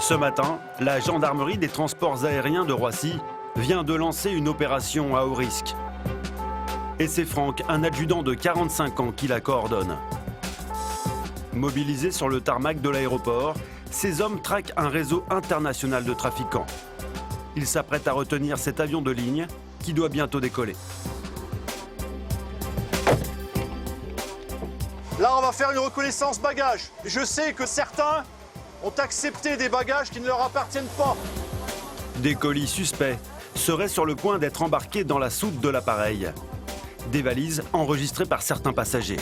Ce matin, la gendarmerie des transports aériens de Roissy vient de lancer une opération à haut risque. Et c'est Franck, un adjudant de 45 ans, qui la coordonne. Mobilisés sur le tarmac de l'aéroport, ces hommes traquent un réseau international de trafiquants. Ils s'apprêtent à retenir cet avion de ligne qui doit bientôt décoller. Là, on va faire une reconnaissance bagages. Je sais que certains ont accepté des bagages qui ne leur appartiennent pas. Des colis suspects seraient sur le point d'être embarqués dans la soute de l'appareil. Des valises enregistrées par certains passagers.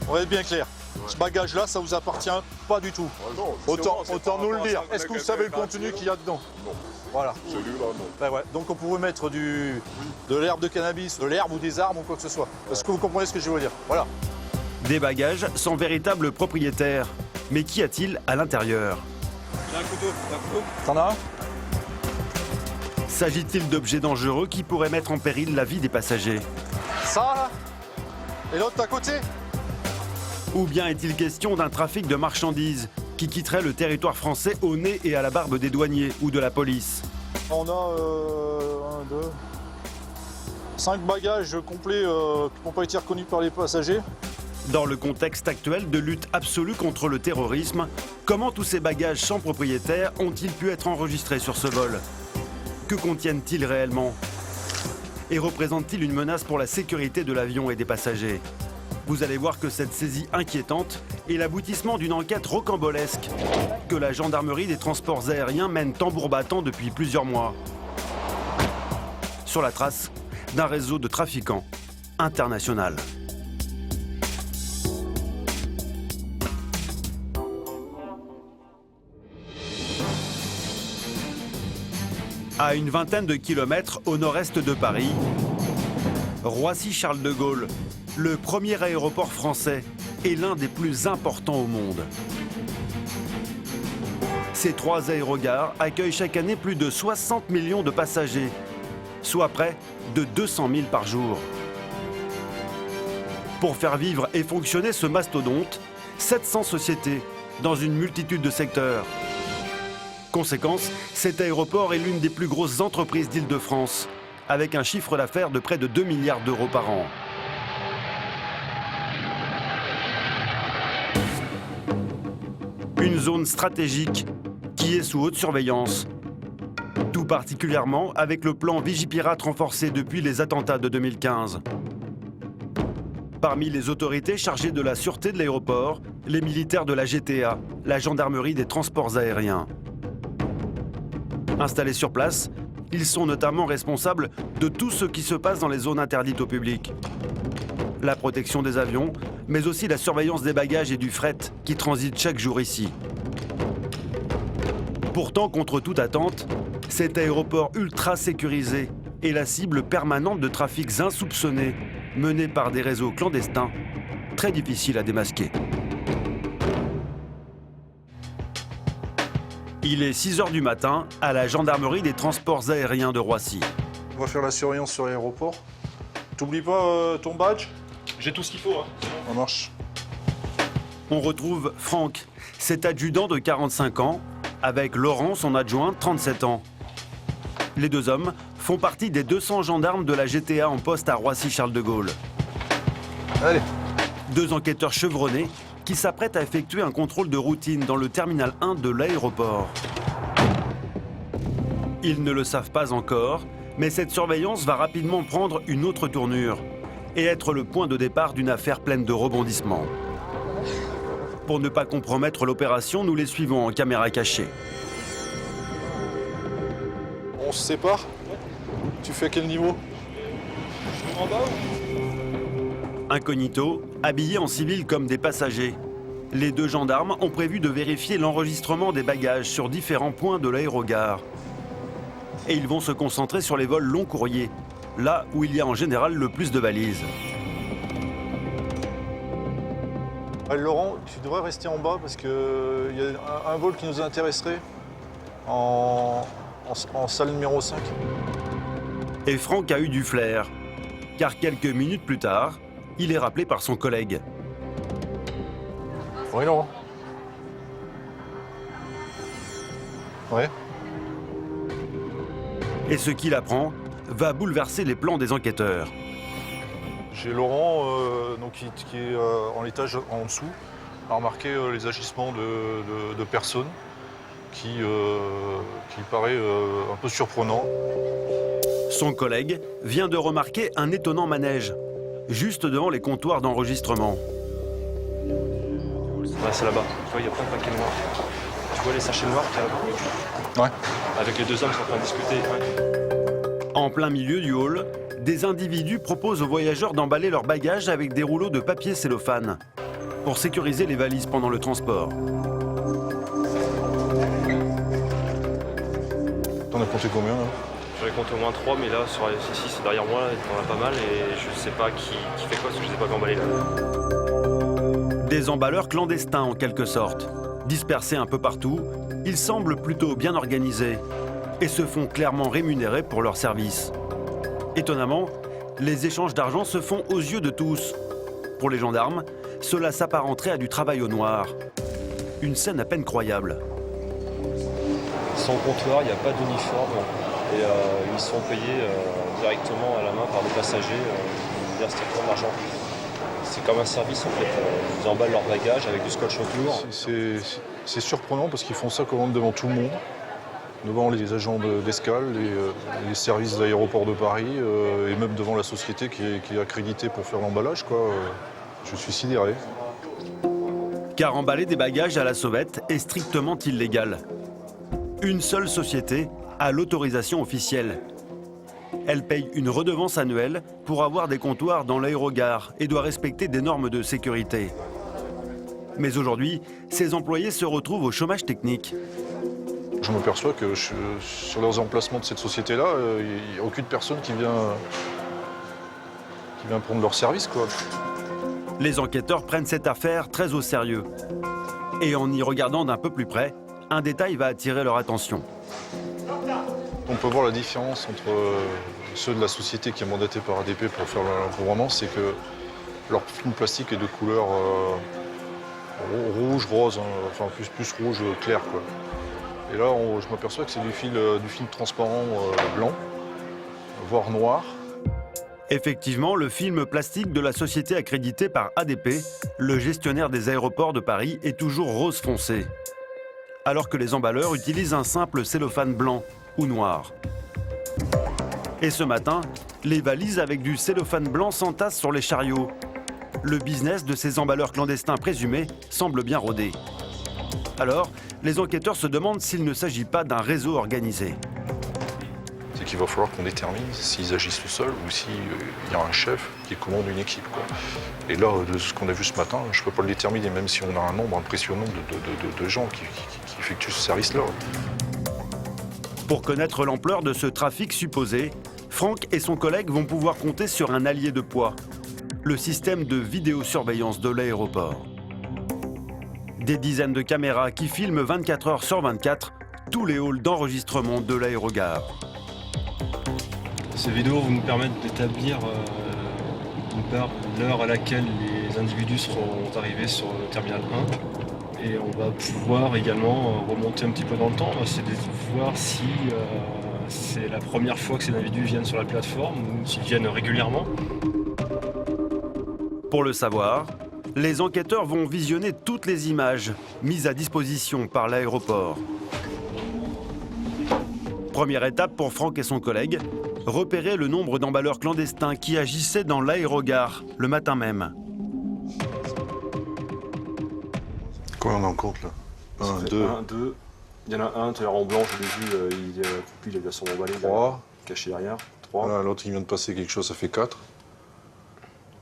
On va être bien clair. Ce bagage-là, ça vous appartient pas du tout. Autant nous le dire. Est-ce que vous savez le contenu qu'il y a dedans? Non. Voilà. Celui-là, non. Ben ouais. Donc on pourrait mettre de l'herbe de cannabis, de l'herbe ou des armes ou quoi que ce soit. Est-ce que vous comprenez ce que je veux dire? Voilà. Des bagages sans véritable propriétaire. Mais qu'y a-t-il à l'intérieur? J'ai un couteau. T'en as un? S'agit-il d'objets dangereux qui pourraient mettre en péril la vie des passagers? Ça, là? Et l'autre à côté? Ou bien est-il question d'un trafic de marchandises qui quitterait le territoire français au nez et à la barbe des douaniers ou de la police? On a 1, 2, 5 bagages complets qui n'ont pas été reconnus par les passagers. Dans le contexte actuel de lutte absolue contre le terrorisme, comment tous ces bagages sans propriétaire ont-ils pu être enregistrés sur ce vol? Que contiennent-ils réellement? Et représentent-ils une menace pour la sécurité de l'avion et des passagers? Vous allez voir que cette saisie inquiétante est l'aboutissement d'une enquête rocambolesque que la gendarmerie des transports aériens mène tambour battant depuis plusieurs mois. Sur la trace d'un réseau de trafiquants international. À une vingtaine de kilomètres au nord-est de Paris, Roissy-Charles de Gaulle, le premier aéroport français et l'un des plus importants au monde. Ces 3 aérogares accueillent chaque année plus de 60 millions de passagers, soit près de 200 000 par jour. Pour faire vivre et fonctionner ce mastodonte, 700 sociétés dans une multitude de secteurs. Conséquence, cet aéroport est l'une des plus grosses entreprises d'Île-de-France, avec un chiffre d'affaires de près de 2 milliards d'euros par an. Une zone stratégique qui est sous haute surveillance, tout particulièrement avec le plan Vigipirate renforcé depuis les attentats de 2015. Parmi les autorités chargées de la sûreté de l'aéroport, les militaires de la GTA, la gendarmerie des transports aériens. Installés sur place, ils sont notamment responsables de tout ce qui se passe dans les zones interdites au public. La protection des avions, mais aussi la surveillance des bagages et du fret qui transitent chaque jour ici. Pourtant, contre toute attente, cet aéroport ultra sécurisé est la cible permanente de trafics insoupçonnés menés par des réseaux clandestins très difficiles à démasquer. Il est 6 h du matin à la gendarmerie des transports aériens de Roissy. On va faire la surveillance sur l'aéroport. T'oublies pas ton badge? J'ai tout ce qu'il faut. Ça marche. On retrouve Franck, cet adjudant de 45 ans, avec Laurent, son adjoint, 37 ans. Les 2 hommes font partie des 200 gendarmes de la GTA en poste à Roissy-Charles de Gaulle. Allez. 2 enquêteurs chevronnés qui s'apprêtent à effectuer un contrôle de routine dans le terminal 1 de l'aéroport. Ils ne le savent pas encore, mais cette surveillance va rapidement prendre une autre tournure et être le point de départ d'une affaire pleine de rebondissements. Pour ne pas compromettre l'opération, nous les suivons en caméra cachée. On se sépare? Tu fais à quel niveau? En bas? Incognito, habillés en civil comme des passagers. Les 2 gendarmes ont prévu de vérifier l'enregistrement des bagages sur différents points de l'aérogare. Et ils vont se concentrer sur les vols long courriers, là où il y a en général le plus de valises. Laurent, tu devrais rester en bas parce qu'il y a un vol qui nous intéresserait en salle numéro 5. Et Franck a eu du flair, car quelques minutes plus tard, il est rappelé par son collègue. Oui, Laurent. Ouais. Et ce qu'il apprend va bouleverser les plans des enquêteurs. J'ai Laurent, qui est en étage en dessous, a remarqué les agissements de personnes qui paraît un peu surprenant. Son collègue vient de remarquer un étonnant manège, juste devant les comptoirs d'enregistrement. Ouais, c'est là-bas. Tu vois, il y a plein de paquets noirs. Tu vois les sachets noirs qu'il y a là-bas? Ouais. Avec les deux hommes qui sont en train de discuter. Ouais. En plein milieu du hall, des individus proposent aux voyageurs d'emballer leurs bagages avec des rouleaux de papier cellophane pour sécuriser les valises pendant le transport. T'en as compté combien là? J'en ai compté au moins 3, mais là, ici, c'est derrière moi, là, il y en a pas mal et je sais pas qui fait quoi, parce que je les ai pas vu emballer là. Des emballeurs clandestins en quelque sorte. Dispersés un peu partout, ils semblent plutôt bien organisés et se font clairement rémunérer pour leur service. Étonnamment, les échanges d'argent se font aux yeux de tous. Pour les gendarmes, cela s'apparenterait à du travail au noir. Une scène à peine croyable. Sans comptoir, il n'y a pas d'uniforme et ils sont payés directement à la main par des passagers, ils versent directement l'argent. C'est comme un service en fait, ils emballent leur bagage avec du scotch autour. C'est surprenant parce qu'ils font ça quand même devant tout le monde, devant les agents d'escale, les services d'aéroport de Paris et même devant la société qui est accréditée pour faire l'emballage, quoi. Je suis sidéré. Car emballer des bagages à la sauvette est strictement illégal. Une seule société a l'autorisation officielle. Elle paye une redevance annuelle pour avoir des comptoirs dans l'aérogare et doit respecter des normes de sécurité. Mais aujourd'hui, ces employés se retrouvent au chômage technique. Je m'aperçois que sur les emplacements de cette société-là, il n'y a aucune personne qui vient prendre leur service, quoi. Les enquêteurs prennent cette affaire très au sérieux. Et en y regardant d'un peu plus près, un détail va attirer leur attention. On peut voir la différence entre ceux de la société qui est mandatée par ADP pour faire l'encombrement, c'est que leur film plastique est de couleur rouge, rose, hein, enfin plus rouge clair, quoi. Et là, je m'aperçois que c'est du film transparent blanc, voire noir. Effectivement, le film plastique de la société accréditée par ADP, le gestionnaire des aéroports de Paris, est toujours rose foncé. Alors que les emballeurs utilisent un simple cellophane blanc ou noir. Et ce matin, les valises avec du cellophane blanc s'entassent sur les chariots. Le business de ces emballeurs clandestins présumés semble bien rodé. Alors, les enquêteurs se demandent s'il ne s'agit pas d'un réseau organisé. C'est qu'il va falloir qu'on détermine s'ils agissent tout seuls ou s'il y a un chef qui commande une équipe, quoi. Et là, de ce qu'on a vu ce matin, je ne peux pas le déterminer, même si on a un nombre impressionnant de gens qui effectuent ce service-là. Pour connaître l'ampleur de ce trafic supposé, Franck et son collègue vont pouvoir compter sur un allié de poids, le système de vidéosurveillance de l'aéroport. Des dizaines de caméras qui filment 24 heures sur 24 tous les halls d'enregistrement de l'aérogare. Ces vidéos vont nous permettre d'établir d'une part l'heure à laquelle les individus seront arrivés sur le terminal 1 et on va pouvoir également remonter un petit peu dans le temps, c'est de voir si c'est la première fois que ces individus viennent sur la plateforme ou s'ils viennent régulièrement. Pour le savoir, les enquêteurs vont visionner toutes les images mises à disposition par l'aéroport. Première étape pour Franck et son collègue, repérer le nombre d'emballeurs clandestins qui agissaient dans l'aérogare le matin même. Combien on en compte là? 1, 2. 1, 2. Il y en a un, tout à l'heure en blanc, je l'ai vu, il est accroupi, il a son emballé. 3. Caché derrière. 3. Voilà, l'autre il vient de passer quelque chose, ça fait 4.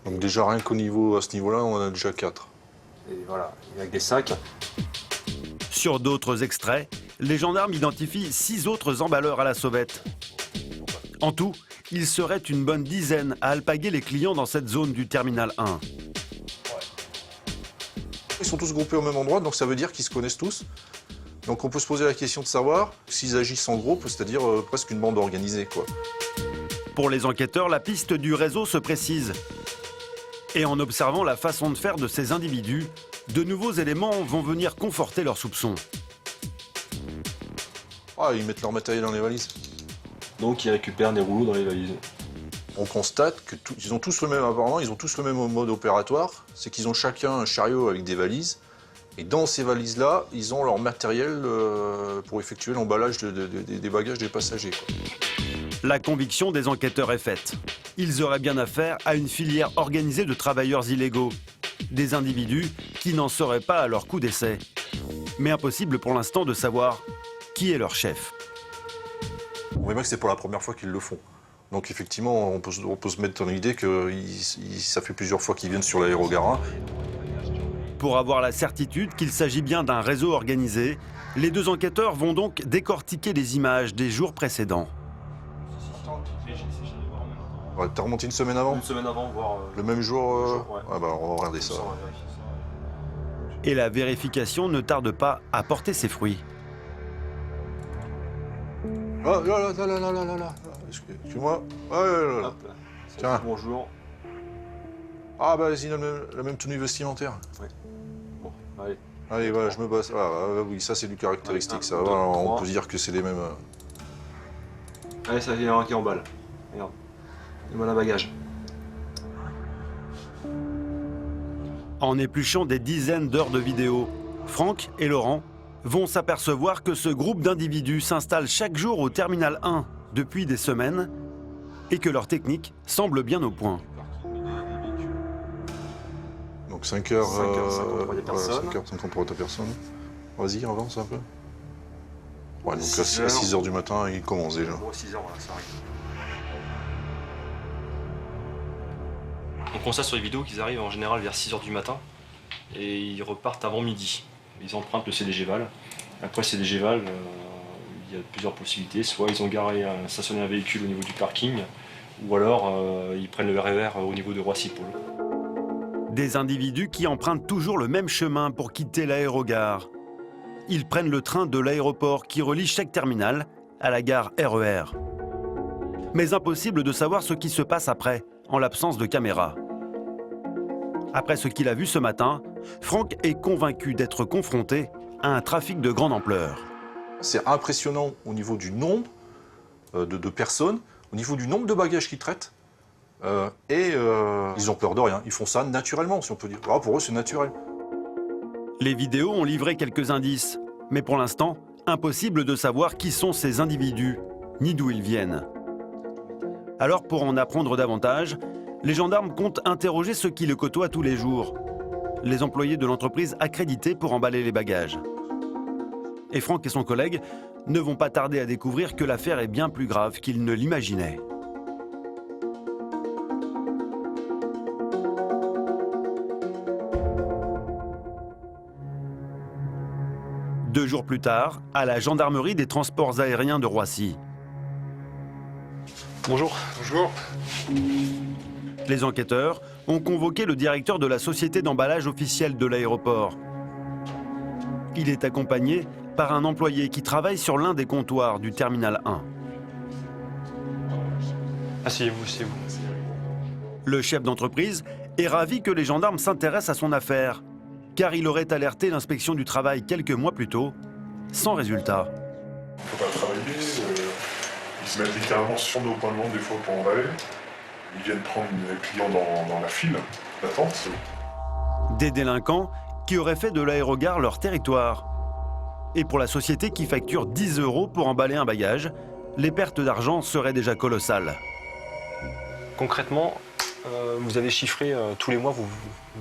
Donc déjà rien qu'au niveau, à ce niveau-là, on en a déjà 4. Et voilà, avec des sacs. Sur d'autres extraits, les gendarmes identifient 6 autres emballeurs à la sauvette. En tout, il serait une bonne dizaine à alpaguer les clients dans cette zone du terminal 1. Ils sont tous groupés au même endroit, donc ça veut dire qu'ils se connaissent tous. Donc on peut se poser la question de savoir s'ils agissent en groupe, c'est-à-dire presque une bande organisée, quoi. Pour les enquêteurs, la piste du réseau se précise. Et en observant la façon de faire de ces individus, de nouveaux éléments vont venir conforter leurs soupçons. Ah, ils mettent leur matériel dans les valises. Donc ils récupèrent des rouleaux dans les valises. On constate que ils ont tous le même, apparemment, ils ont tous le même mode opératoire, c'est qu'ils ont chacun un chariot avec des valises, et dans ces valises-là, ils ont leur matériel pour effectuer l'emballage des bagages des passagers, quoi. La conviction des enquêteurs est faite. Ils auraient bien affaire à une filière organisée de travailleurs illégaux. Des individus qui n'en seraient pas à leur coup d'essai. Mais impossible pour l'instant de savoir qui est leur chef. On voit bien que c'est pour la première fois qu'ils le font. Donc effectivement, on peut se mettre dans l'idée que ça fait plusieurs fois qu'ils viennent sur l'aérogare. Pour avoir la certitude qu'il s'agit bien d'un réseau organisé, les deux enquêteurs vont donc décortiquer les images des jours précédents. Ouais, t'as remonté une semaine avant? Une semaine avant, voire... Le même jour, ouais. Ah bah, on va regarder ça. Et la vérification ne tarde pas à porter ses fruits. Ah, là. Excuse-moi. Ah, là. Hop là. Tiens. Bonjour. Ah bah, vas-y, la même tenue vestimentaire. Ouais. Bon, allez. Allez, voilà, je me base. Ah, oui, ça c'est du caractéristique, Ouais, ça. un, deux, Voilà, on trois. peut dire que c'est les mêmes. Allez, ça fait un qui emballe. Regarde. Et voilà bagage. En épluchant des dizaines d'heures de vidéos, Franck et Laurent vont s'apercevoir que ce groupe d'individus s'installe chaque jour au terminal 1 depuis des semaines et que leur technique semble bien au point. Donc 5 heures, 5h50 pour des personnes. 5h50 pour ta personne. Vas-y, avance un peu. Ouais, donc 6 à heures. 6h du matin, il commence déjà. Bon, 6h, voilà, ça arrive. On constate sur les vidéos qu'ils arrivent en général vers 6h du matin et ils repartent avant midi. Ils empruntent le CDG-Val. Après CDG-Val, il y a plusieurs possibilités. Soit ils ont stationné un véhicule au niveau du parking, ou alors ils prennent le RER au niveau de Roissy-Pôle. Des individus qui empruntent toujours le même chemin pour quitter l'aérogare. Ils prennent le train de l'aéroport qui relie chaque terminal à la gare RER. Mais impossible de savoir ce qui se passe après, en l'absence de caméra. Après ce qu'il a vu ce matin, Franck est convaincu d'être confronté à un trafic de grande ampleur. C'est impressionnant au niveau du nombre de personnes, au niveau du nombre de bagages qu'ils traitent. Ils ont peur de rien. Ils font ça naturellement, si on peut dire. Ah, pour eux, c'est naturel. Les vidéos ont livré quelques indices, mais pour l'instant, impossible de savoir qui sont ces individus, ni d'où ils viennent. Alors, pour en apprendre davantage, les gendarmes comptent interroger ceux qui le côtoient tous les jours, les employés de l'entreprise accréditée pour emballer les bagages. Et Franck et son collègue ne vont pas tarder à découvrir que l'affaire est bien plus grave qu'ils ne l'imaginaient. Deux jours plus tard, à la gendarmerie des transports aériens de Roissy. Bonjour. Bonjour. Les enquêteurs ont convoqué le directeur de la société d'emballage officielle de l'aéroport. Il est accompagné par un employé qui travaille sur l'un des comptoirs du terminal 1. Asseyez-vous, asseyez-vous. Le chef d'entreprise est ravi que les gendarmes s'intéressent à son affaire, car il aurait alerté l'inspection du travail quelques mois plus tôt, sans résultat. Il ne faut pas travailler. Ils se mettent littéralement sur nos points de vente des fois pour emballer. Ils viennent prendre les clients dans la file d'attente. Des délinquants qui auraient fait de l'aérogare leur territoire. Et pour la société qui facture 10 € pour emballer un bagage, les pertes d'argent seraient déjà colossales. Concrètement, vous avez chiffré tous les mois, vous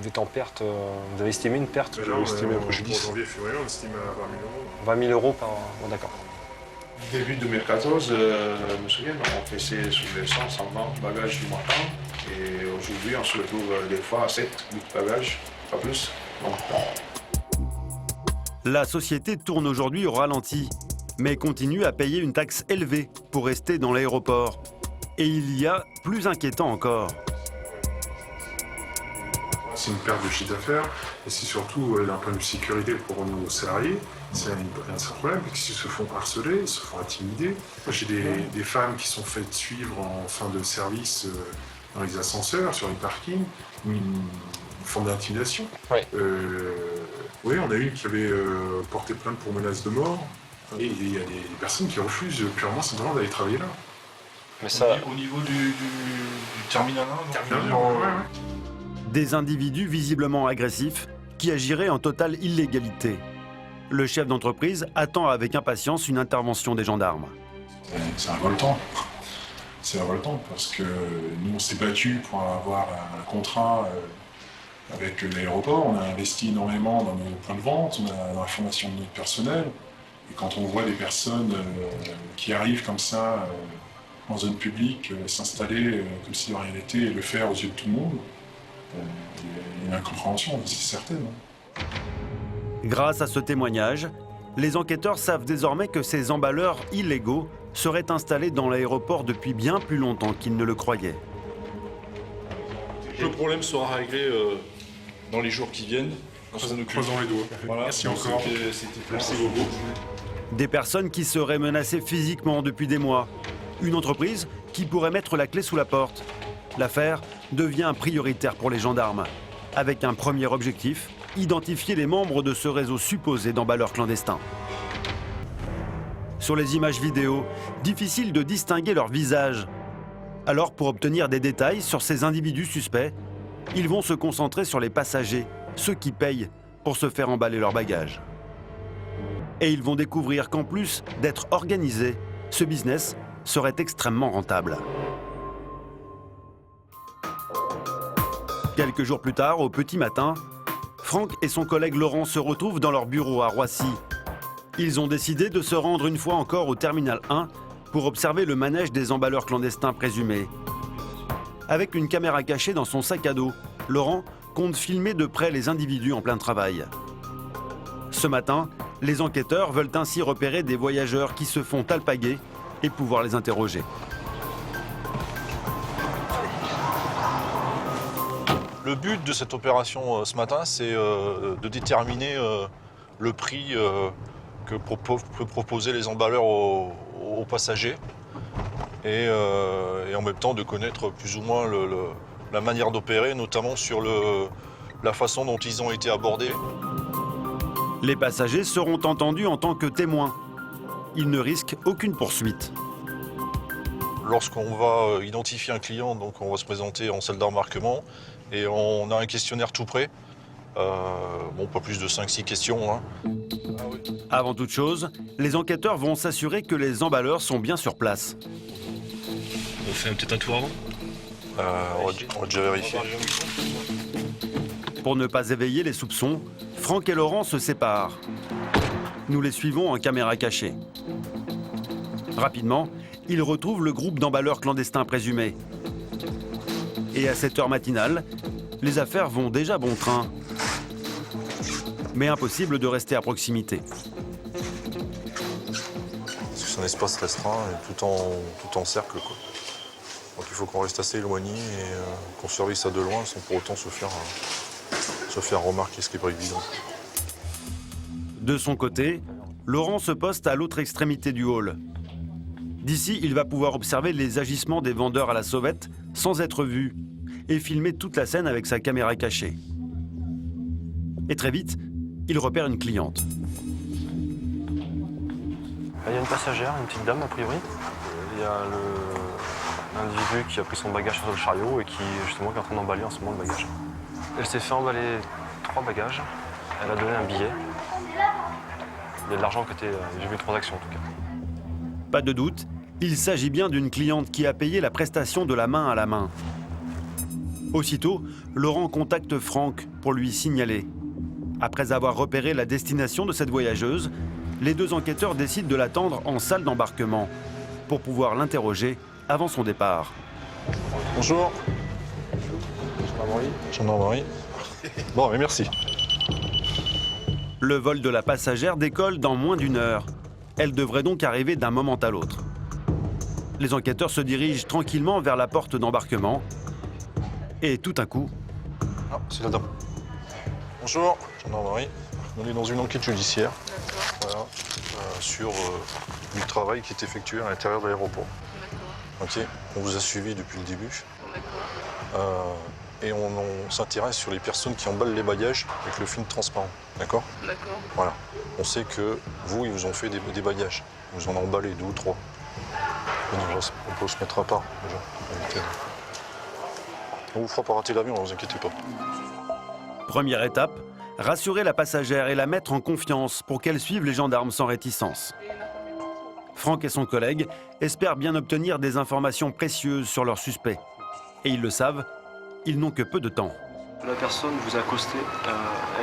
êtes en perte, vous avez estimé une perte? Là, on estimé pour janvier, février, on estime à 20 000 €. 20 000 € par... Oh, d'accord. Début 2014, je me souviens, on faisait sur les 100, 120 bagages du matin. Et aujourd'hui, on se retrouve des fois à 7, 8 bagages, pas plus. Donc, La société tourne aujourd'hui au ralenti, mais continue à payer une taxe élevée pour rester dans l'aéroport. Et il y a plus inquiétant encore. C'est une perte de chiffre d'affaires et c'est surtout d'un point de vue sécurité pour nos salariés. C'est un certain problème, parce qu'ils se font harceler, ils se font intimider. J'ai des femmes qui sont faites suivre en fin de service dans les ascenseurs, sur les parkings, une forme d'intimidation. Ouais. Oui, on a une qui avait porté plainte pour menace de mort. Et il y a des personnes qui refusent purement simplement d'aller travailler là. Mais ça... Au niveau du terminal 1, Des individus visiblement agressifs qui agiraient en totale illégalité. Le chef d'entreprise attend avec impatience une intervention des gendarmes. C'est révoltant. C'est révoltant parce que nous on s'est battus pour avoir un contrat avec l'aéroport, on a investi énormément dans nos points de vente, dans la formation de notre personnel. Et quand on voit des personnes qui arrivent comme ça en zone publique, s'installer comme si de rien n'était et le faire aux yeux de tout le monde, il y a une incompréhension, c'est certain. Grâce à ce témoignage, les enquêteurs savent désormais que ces emballeurs illégaux seraient installés dans l'aéroport depuis bien plus longtemps qu'ils ne le croyaient. Le problème sera réglé dans les jours qui viennent. Croisons les doigts. Voilà, merci encore. Merci beaucoup. Des personnes qui seraient menacées physiquement depuis des mois. Une entreprise qui pourrait mettre la clé sous la porte. L'affaire devient prioritaire pour les gendarmes, avec un premier objectif, identifier les membres de ce réseau supposé d'emballeurs clandestins. Sur les images vidéo, difficile de distinguer leur visage. Alors, pour obtenir des détails sur ces individus suspects, ils vont se concentrer sur les passagers, ceux qui payent pour se faire emballer leurs bagages. Et ils vont découvrir qu'en plus d'être organisé, ce business serait extrêmement rentable. Quelques jours plus tard, au petit matin, Franck et son collègue Laurent se retrouvent dans leur bureau à Roissy. Ils ont décidé de se rendre une fois encore au terminal 1 pour observer le manège des emballeurs clandestins présumés. Avec une caméra cachée dans son sac à dos, Laurent compte filmer de près les individus en plein travail. Ce matin, les enquêteurs veulent ainsi repérer des voyageurs qui se font alpaguer et pouvoir les interroger. Le but de cette opération ce matin, c'est de déterminer le prix que peuvent proposer les emballeurs aux passagers et en même temps de connaître plus ou moins la manière d'opérer, notamment sur la façon dont ils ont été abordés. Les passagers seront entendus en tant que témoins. Ils ne risquent aucune poursuite. Lorsqu'on va identifier un client, donc on va se présenter en salle d'embarquement et on a un questionnaire tout prêt. Pas plus de 5-6 questions. Hein. Avant toute chose, les enquêteurs vont s'assurer que les emballeurs sont bien sur place. On fait peut-être un tour avant. On va déjà vérifier. Pour ne pas éveiller les soupçons, Franck et Laurent se séparent. Nous les suivons en caméra cachée. Rapidement, ils retrouvent le groupe d'emballeurs clandestins présumés. Et à cette heure matinale, les affaires vont déjà bon train. Mais impossible de rester à proximité. C'est un espace restreint et tout en cercle, quoi. Donc il faut qu'on reste assez éloigné et qu'on surveille ça de loin sans pour autant se faire remarquer, ce qui n'est pas évident. De son côté, Laurent se poste à l'autre extrémité du hall. D'ici, il va pouvoir observer les agissements des vendeurs à la sauvette sans être vu et filmer toute la scène avec sa caméra cachée. Et très vite, il repère une cliente. Il y a une passagère, une petite dame a priori. Il y a l'individu qui a pris son bagage sur le chariot et qui justement est en train d'emballer en ce moment le bagage. Elle s'est fait emballer 3 bagages. Elle a donné un billet. Il y a de l'argent qui était... J'ai vu une transaction en tout cas. Pas de doute, il s'agit bien d'une cliente qui a payé la prestation de la main à la main. Aussitôt, Laurent contacte Franck pour lui signaler. Après avoir repéré la destination de cette voyageuse, les deux enquêteurs décident de l'attendre en salle d'embarquement pour pouvoir l'interroger avant son départ. Bonjour. Gendarmerie. Bon, mais merci. Le vol de la passagère décolle dans moins d'1 heure. Elle devrait donc arriver d'un moment à l'autre. Les enquêteurs se dirigent tranquillement vers la porte d'embarquement. Et tout à coup... Ah, c'est la dame. Bonjour, gendarmerie. On est dans une enquête judiciaire. Voilà, sur du travail qui est effectué à l'intérieur de l'aéroport. Ok, on vous a suivi depuis le début. Et on s'intéresse sur les personnes qui emballent les bagages avec le film transparent. D'accord ? D'accord. Voilà. on sait que vous, ils vous ont fait des bagages. Ils vous en ont emballé 2 ou 3. On peut se mettre à part, déjà. On vous fera pas rater l'avion, ne vous inquiétez pas. Première étape, rassurer la passagère et la mettre en confiance pour qu'elle suive les gendarmes sans réticence. Franck et son collègue espèrent bien obtenir des informations précieuses sur leur suspect. Et ils le savent, ils n'ont que peu de temps. La personne vous a accosté,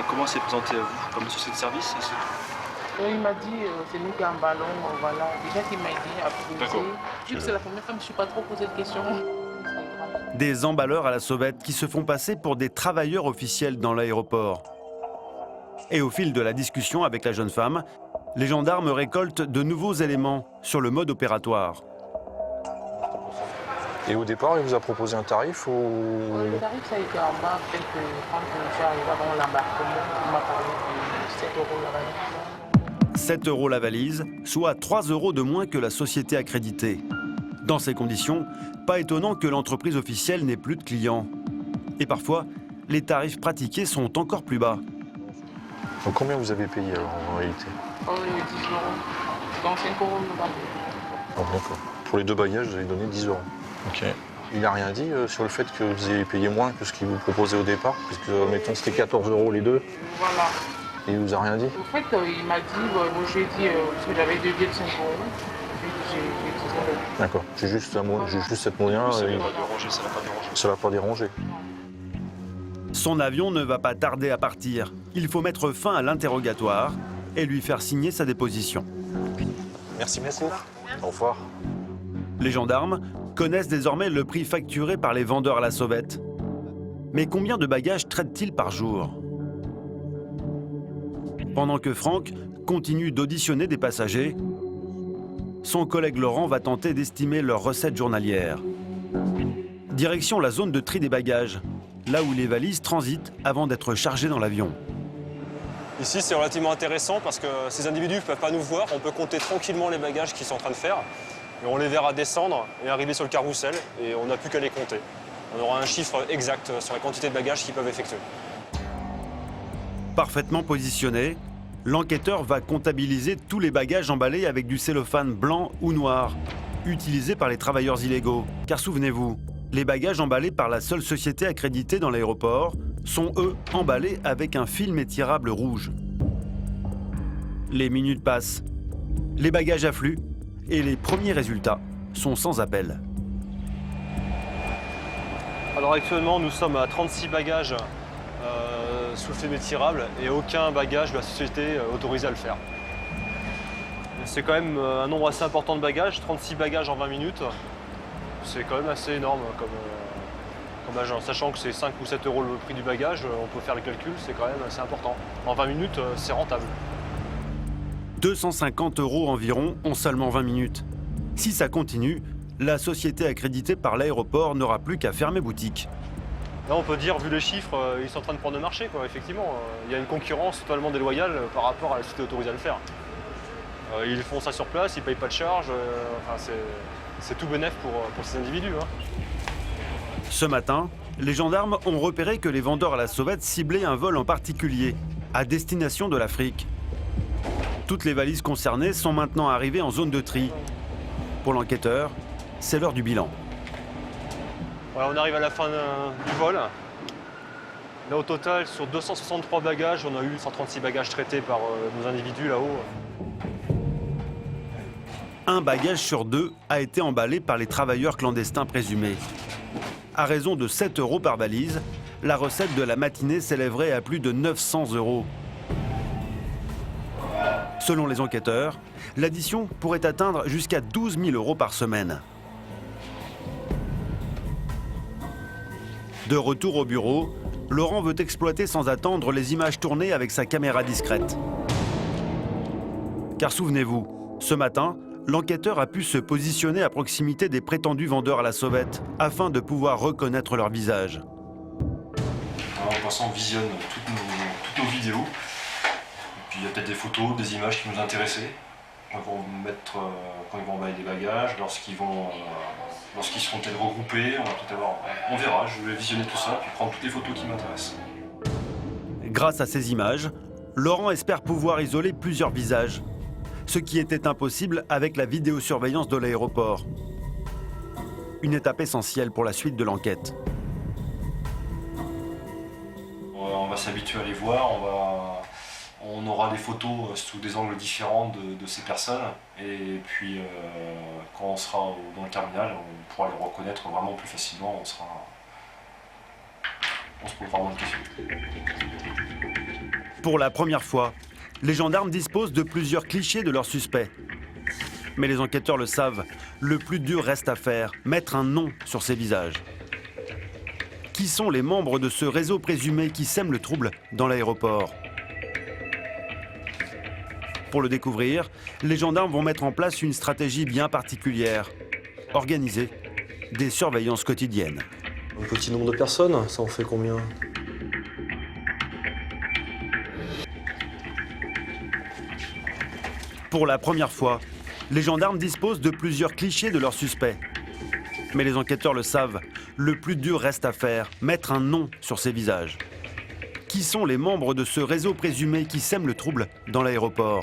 comment s'est présentée à vous? Comme une société de service? Il m'a dit, c'est nous qui emballons, voilà. Déjà qu'il m'a dit, après, D'accord. c'est la première fois que je ne me suis pas trop posé de questions. Des emballeurs à la sauvette qui se font passer pour des travailleurs officiels dans l'aéroport. Et au fil de la discussion avec la jeune femme, les gendarmes récoltent de nouveaux éléments sur le mode opératoire. Et au départ, il vous a proposé un tarif ou... Le tarif, ça a été en bas, peut-être que quand je suis arrivé avant l'embarquement, il m'a parlé de 7 € la valise. 7 € la valise, soit 3 € de moins que la société accréditée. Dans ces conditions, pas étonnant que l'entreprise officielle n'ait plus de clients. Et parfois, les tarifs pratiqués sont encore plus bas. Donc combien vous avez payé alors, en réalité? 10 €. Donc 5 € le bateau. Ah, d'accord. Pour les 2 bagages, vous avez donné 10 €. Ok. Il n'a rien dit sur le fait que vous ayez payé moins que ce qu'il vous proposait au départ, puisque, mettons, c'était 14 € les deux. Voilà. Et il vous a rien dit? En fait, il m'a dit, je lui ai dit, parce que j'avais 2 billets de 5 €. J'ai dit, D'accord. J'ai juste cette moyen. Ça ne l'a pas dérangé, ça l'a pas dérangé. Ça l'a pas dérangé. Son avion ne va pas tarder à partir. Il faut mettre fin à l'interrogatoire et lui faire signer sa déposition. Merci beaucoup. Au revoir. Les gendarmes connaissent désormais le prix facturé par les vendeurs à la sauvette. Mais combien de bagages traitent-ils par jour? Pendant que Franck continue d'auditionner des passagers, son collègue Laurent va tenter d'estimer leurs recettes journalières. Direction la zone de tri des bagages, là où les valises transitent avant d'être chargées dans l'avion. Ici, c'est relativement intéressant parce que ces individus ne peuvent pas nous voir. On peut compter tranquillement les bagages qu'ils sont en train de faire. Et on les verra descendre et arriver sur le carrousel et on n'a plus qu'à les compter. On aura un chiffre exact sur la quantité de bagages qu'ils peuvent effectuer. Parfaitement positionné, l'enquêteur va comptabiliser tous les bagages emballés avec du cellophane blanc ou noir, utilisés par les travailleurs illégaux. Car souvenez-vous, les bagages emballés par la seule société accréditée dans l'aéroport sont, eux, emballés avec un film étirable rouge. Les minutes passent, les bagages affluent, et les premiers résultats sont sans appel. Alors actuellement, nous sommes à 36 bagages sous le film étirable et aucun bagage de la société autorisé à le faire. C'est quand même un nombre assez important de bagages, 36 bagages en 20 minutes. C'est quand même assez énorme comme agent. Sachant que c'est 5 ou 7 € le prix du bagage, on peut faire le calcul, c'est quand même assez important. En 20 minutes, c'est rentable. 250 € environ en seulement 20 minutes. Si ça continue, la société accréditée par l'aéroport n'aura plus qu'à fermer boutique. Là, on peut dire, vu les chiffres, ils sont en train de prendre le marché, quoi. Effectivement, il y a une concurrence totalement déloyale par rapport à la société autorisée à le faire. Ils font ça sur place, ils ne payent pas de charge, c'est tout bénef pour ces individus. Hein. Ce matin, les gendarmes ont repéré que les vendeurs à la sauvette ciblaient un vol en particulier, à destination de l'Afrique. Toutes les valises concernées sont maintenant arrivées en zone de tri. Pour l'enquêteur, c'est l'heure du bilan. Voilà, on arrive à la fin du vol. Là, au total, sur 263 bagages, on a eu 136 bagages traités par nos individus là-haut. Un bagage sur 2 a été emballé par les travailleurs clandestins présumés. À raison de 7 € par valise, la recette de la matinée s'élèverait à plus de 900 €. Selon les enquêteurs, l'addition pourrait atteindre jusqu'à 12 000 € par semaine. De retour au bureau, Laurent veut exploiter sans attendre les images tournées avec sa caméra discrète. Car souvenez-vous, ce matin, l'enquêteur a pu se positionner à proximité des prétendus vendeurs à la sauvette afin de pouvoir reconnaître leur visage. En passant, on visionne toutes nos vidéos. Et puis il y a peut-être des photos, des images qui nous intéressaient. Quand ils vont emballer des bagages, lorsqu'ils seront peut-être regroupés, on verra, je vais visionner tout ça, puis prendre toutes les photos qui m'intéressent. Grâce à ces images, Laurent espère pouvoir isoler plusieurs visages, ce qui était impossible avec la vidéosurveillance de l'aéroport. Une étape essentielle pour la suite de l'enquête. On va s'habituer à les voir, on aura des photos sous des angles différents de ces personnes. Et puis quand on sera dans le terminal, on pourra les reconnaître vraiment plus facilement. On se posera moins de questions. Pour la première fois, les gendarmes disposent de plusieurs clichés de leurs suspects. Mais les enquêteurs le savent, le plus dur reste à faire, mettre un nom sur ces visages. Qui sont les membres de ce réseau présumé qui sème le trouble dans l'aéroport? Pour le découvrir, les gendarmes vont mettre en place une stratégie bien particulière. Organiser des surveillances quotidiennes. Un petit nombre de personnes, ça en fait combien? Pour la première fois, les gendarmes disposent de plusieurs clichés de leurs suspects. Mais les enquêteurs le savent, le plus dur reste à faire, mettre un nom sur ces visages. Qui sont les membres de ce réseau présumé qui sème le trouble dans l'aéroport?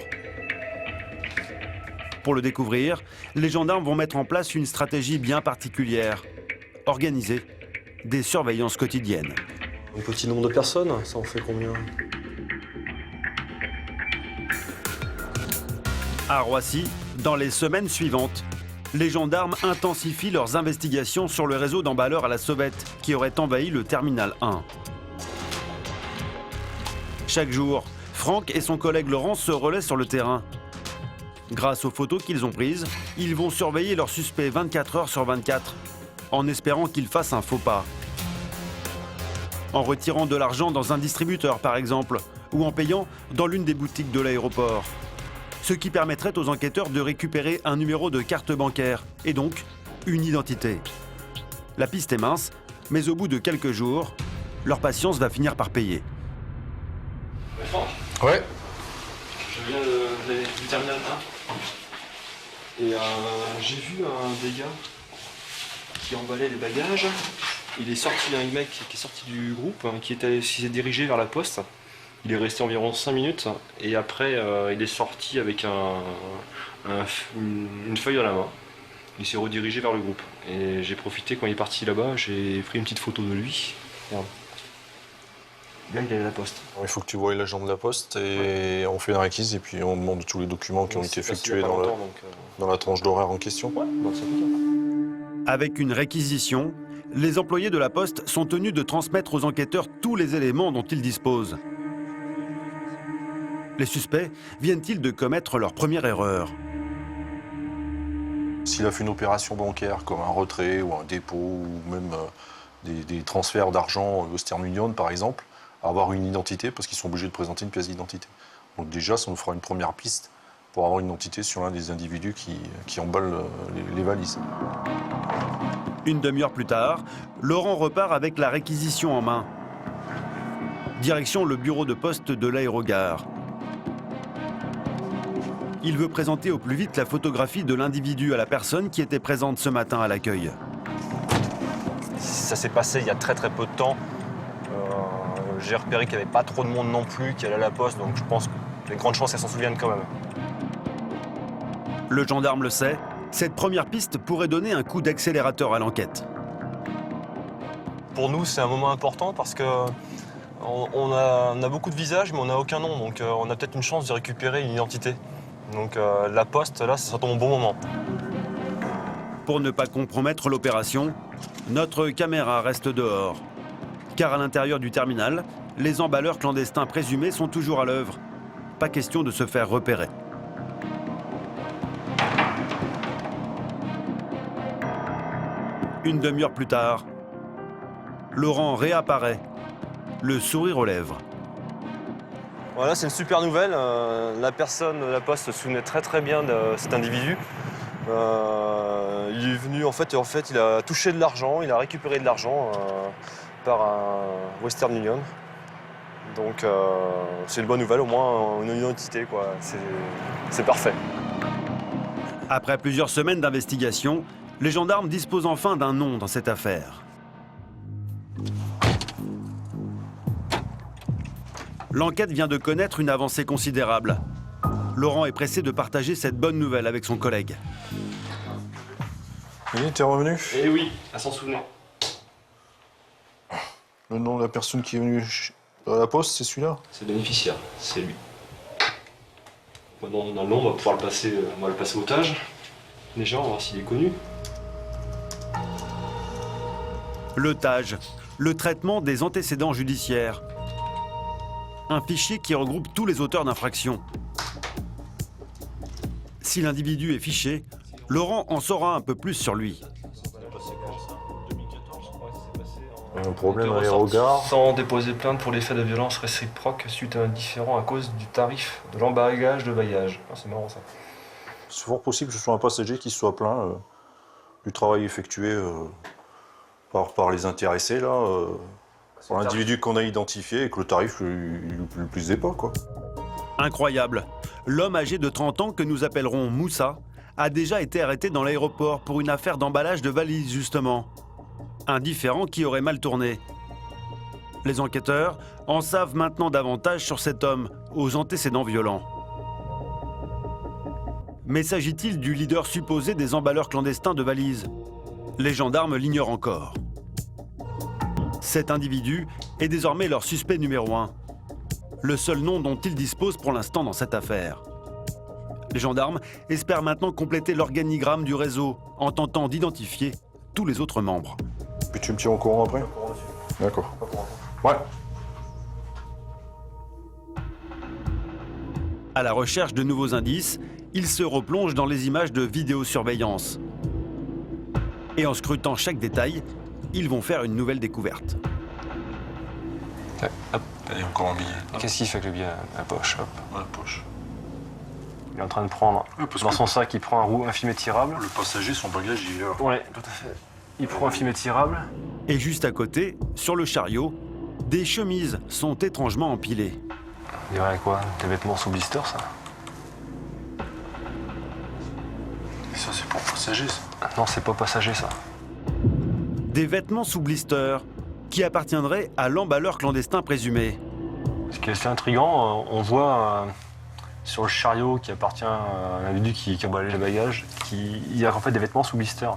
Pour le découvrir, les gendarmes vont mettre en place une stratégie bien particulière. Organiser des surveillances quotidiennes. Un petit nombre de personnes, ça en fait combien? À Roissy, dans les semaines suivantes, les gendarmes intensifient leurs investigations sur le réseau d'emballeurs à la sauvette qui aurait envahi le terminal 1. Chaque jour, Franck et son collègue Laurent se relaient sur le terrain. Grâce aux photos qu'ils ont prises, ils vont surveiller leurs suspects 24 heures sur 24, en espérant qu'ils fassent un faux pas. En retirant de l'argent dans un distributeur, par exemple, ou en payant dans l'une des boutiques de l'aéroport. Ce qui permettrait aux enquêteurs de récupérer un numéro de carte bancaire et donc une identité. La piste est mince, mais au bout de quelques jours, leur patience va finir par payer. Franck, Ouais. je viens du terminal 1 et j'ai vu un des gars qui emballait les bagages. Il est sorti, un mec qui est sorti du groupe, qui s'est dirigé vers la poste. Il est resté environ 5 minutes et après il est sorti avec une feuille dans la main. Il s'est redirigé vers le groupe. Et j'ai profité quand il est parti là-bas, j'ai pris une petite photo de lui. Regarde. Le gars, il est à la poste. Il faut que tu voies l'agent de la poste et on fait une réquise et puis on demande tous les documents qui ont été effectués dans la tranche d'horaire en question. Ouais, donc ça fait bien. Avec une réquisition, les employés de la poste sont tenus de transmettre aux enquêteurs tous les éléments dont ils disposent. Les suspects viennent-ils de commettre leur première erreur? S'il a fait une opération bancaire comme un retrait ou un dépôt ou même des transferts d'argent au Western Union par exemple, avoir une identité parce qu'ils sont obligés de présenter une pièce d'identité. Donc déjà, ça nous fera une première piste pour avoir une identité sur l'un des individus qui emballent les valises. Une demi-heure plus tard, Laurent repart avec la réquisition en main. Direction le bureau de poste de l'aérogare. Il veut présenter au plus vite la photographie de l'individu à la personne qui était présente ce matin à l'accueil. Ça s'est passé il y a très peu de temps. J'ai repéré qu'il n'y avait pas trop de monde non plus qui allait à la poste, donc je pense qu'il y a une grande chance qu'elle s'en souvienne quand même. Le gendarme le sait, cette première piste pourrait donner un coup d'accélérateur à l'enquête. Pour nous, c'est un moment important parce que on a beaucoup de visages, mais on n'a aucun nom, donc on a peut-être une chance de récupérer une identité. Donc la poste, là, ça tombe au bon moment. Pour ne pas compromettre l'opération, notre caméra reste dehors. Car à l'intérieur du terminal, les emballeurs clandestins présumés sont toujours à l'œuvre. Pas question de se faire repérer. Une demi-heure plus tard, Laurent réapparaît, le sourire aux lèvres. Voilà, c'est une super nouvelle. La personne de la poste se souvenait très bien de cet individu. Il est venu, en fait, il a touché de l'argent, il a récupéré de l'argent par un Western Union. Donc c'est une bonne nouvelle, au moins une identité, quoi. C'est parfait. Après plusieurs semaines d'investigation, les gendarmes disposent enfin d'un nom dans cette affaire. L'enquête vient de connaître une avancée considérable. Laurent est pressé de partager cette bonne nouvelle avec son collègue. Oui, t'es revenu? Eh oui, à s'en souvenir. Le nom de la personne qui est venue à la poste, c'est celui-là? C'est le bénéficiaire, c'est lui. Maintenant, on a le nom, on va pouvoir le passer, au TAJ. Déjà, on va voir s'il est connu. Le TAJ, le traitement des antécédents judiciaires. Un fichier qui regroupe tous les auteurs d'infractions. Si l'individu est fiché, Laurent en saura un peu plus sur lui. Un problème à l'aérogare. Sans déposer plainte pour les faits de violence réciproque suite à un différend à cause du tarif de l'embargage de bagages. Ah, c'est marrant ça. C'est fort possible que ce soit un passager qui se soit plaint du travail effectué par les intéressés, là, par l'individu qu'on a identifié et que le tarif lui plaisait pas, quoi. Incroyable. L'homme âgé de 30 ans que nous appellerons Moussa a déjà été arrêté dans l'aéroport pour une affaire d'emballage de valises, justement. Un différend qui aurait mal tourné. Les enquêteurs en savent maintenant davantage sur cet homme aux antécédents violents. Mais s'agit-il du leader supposé des emballeurs clandestins de valises? Les gendarmes l'ignorent encore. Cet individu est désormais leur suspect numéro 1. Le seul nom dont ils disposent pour l'instant dans cette affaire. Les gendarmes espèrent maintenant compléter l'organigramme du réseau en tentant d'identifier tous les autres membres. Puis tu me tiens au courant après? D'accord. Ouais. À la recherche de nouveaux indices, ils se replongent dans les images de vidéosurveillance. Et en scrutant chaque détail, ils vont faire une nouvelle découverte. Hop. Allez, encore un billet. Qu'est-ce qu'il fait avec le billet? La poche, hop. Dans la poche. Il est en train de prendre, dans son sac, il prend un film étirable. Le passager, son bagage, il est là. Ouais, tout à fait. Il prend un film étirable. Et juste à côté, sur le chariot, des chemises sont étrangement empilées. On dirait quoi? Des vêtements sous blister, ça? Et ça, c'est pour passager, ça. Non, c'est pas passager, ça. Des vêtements sous blister qui appartiendraient à l'emballeur clandestin présumé. Ce qui est assez intriguant, on voit sur le chariot qui appartient à un individu qui emballait les bagages, il y a en fait des vêtements sous blister.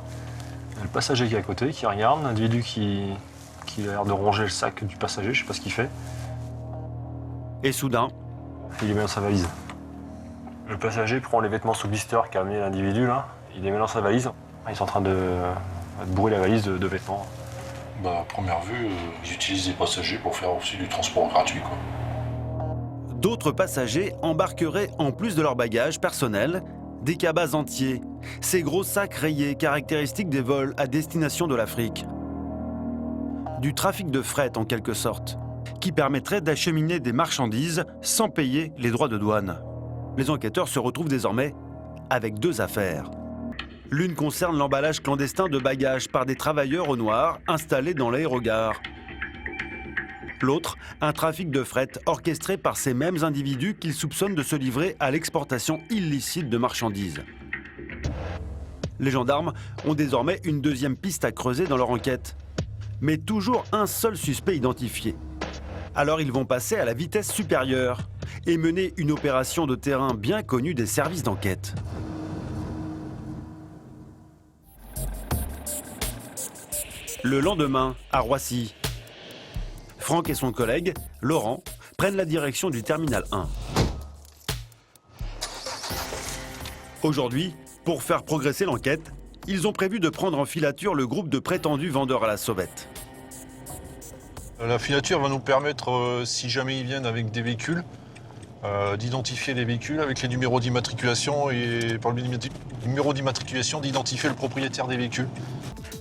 Il y a le passager qui est à côté, qui regarde, l'individu qui a l'air de ronger le sac du passager, je sais pas ce qu'il fait. Et soudain, Il les met dans sa valise. Le passager prend les vêtements sous blister qu'a amené l'individu, là, il les met dans sa valise. Ils sont en train de bourrer la valise de vêtements. Bah, à première vue, ils utilisent les passagers pour faire aussi du transport gratuit, quoi. d'autres passagers embarqueraient en plus de leurs bagages personnels des cabas entiers, ces gros sacs rayés caractéristiques des vols à destination de l'Afrique. Du trafic de fret en quelque sorte, qui permettrait d'acheminer des marchandises sans payer les droits de douane. Les enquêteurs se retrouvent désormais avec deux affaires. L'une concerne l'emballage clandestin de bagages par des travailleurs au noir installés dans l'aérogare. L'autre, un trafic de fret orchestré par ces mêmes individus qu'ils soupçonnent de se livrer à l'exportation illicite de marchandises. Les gendarmes ont désormais une deuxième piste à creuser dans leur enquête. Mais toujours un seul suspect identifié. Alors ils vont passer à la vitesse supérieure et mener une opération de terrain bien connue des services d'enquête. Le lendemain, à Roissy, Franck et son collègue, Laurent, prennent la direction du terminal 1. Aujourd'hui, pour faire progresser l'enquête, ils ont prévu de prendre en filature le groupe de prétendus vendeurs à la sauvette. La filature va nous permettre, si jamais ils viennent avec des véhicules, d'identifier les véhicules avec les numéros d'immatriculation et par le numéro d'immatriculation d'identifier le propriétaire des véhicules.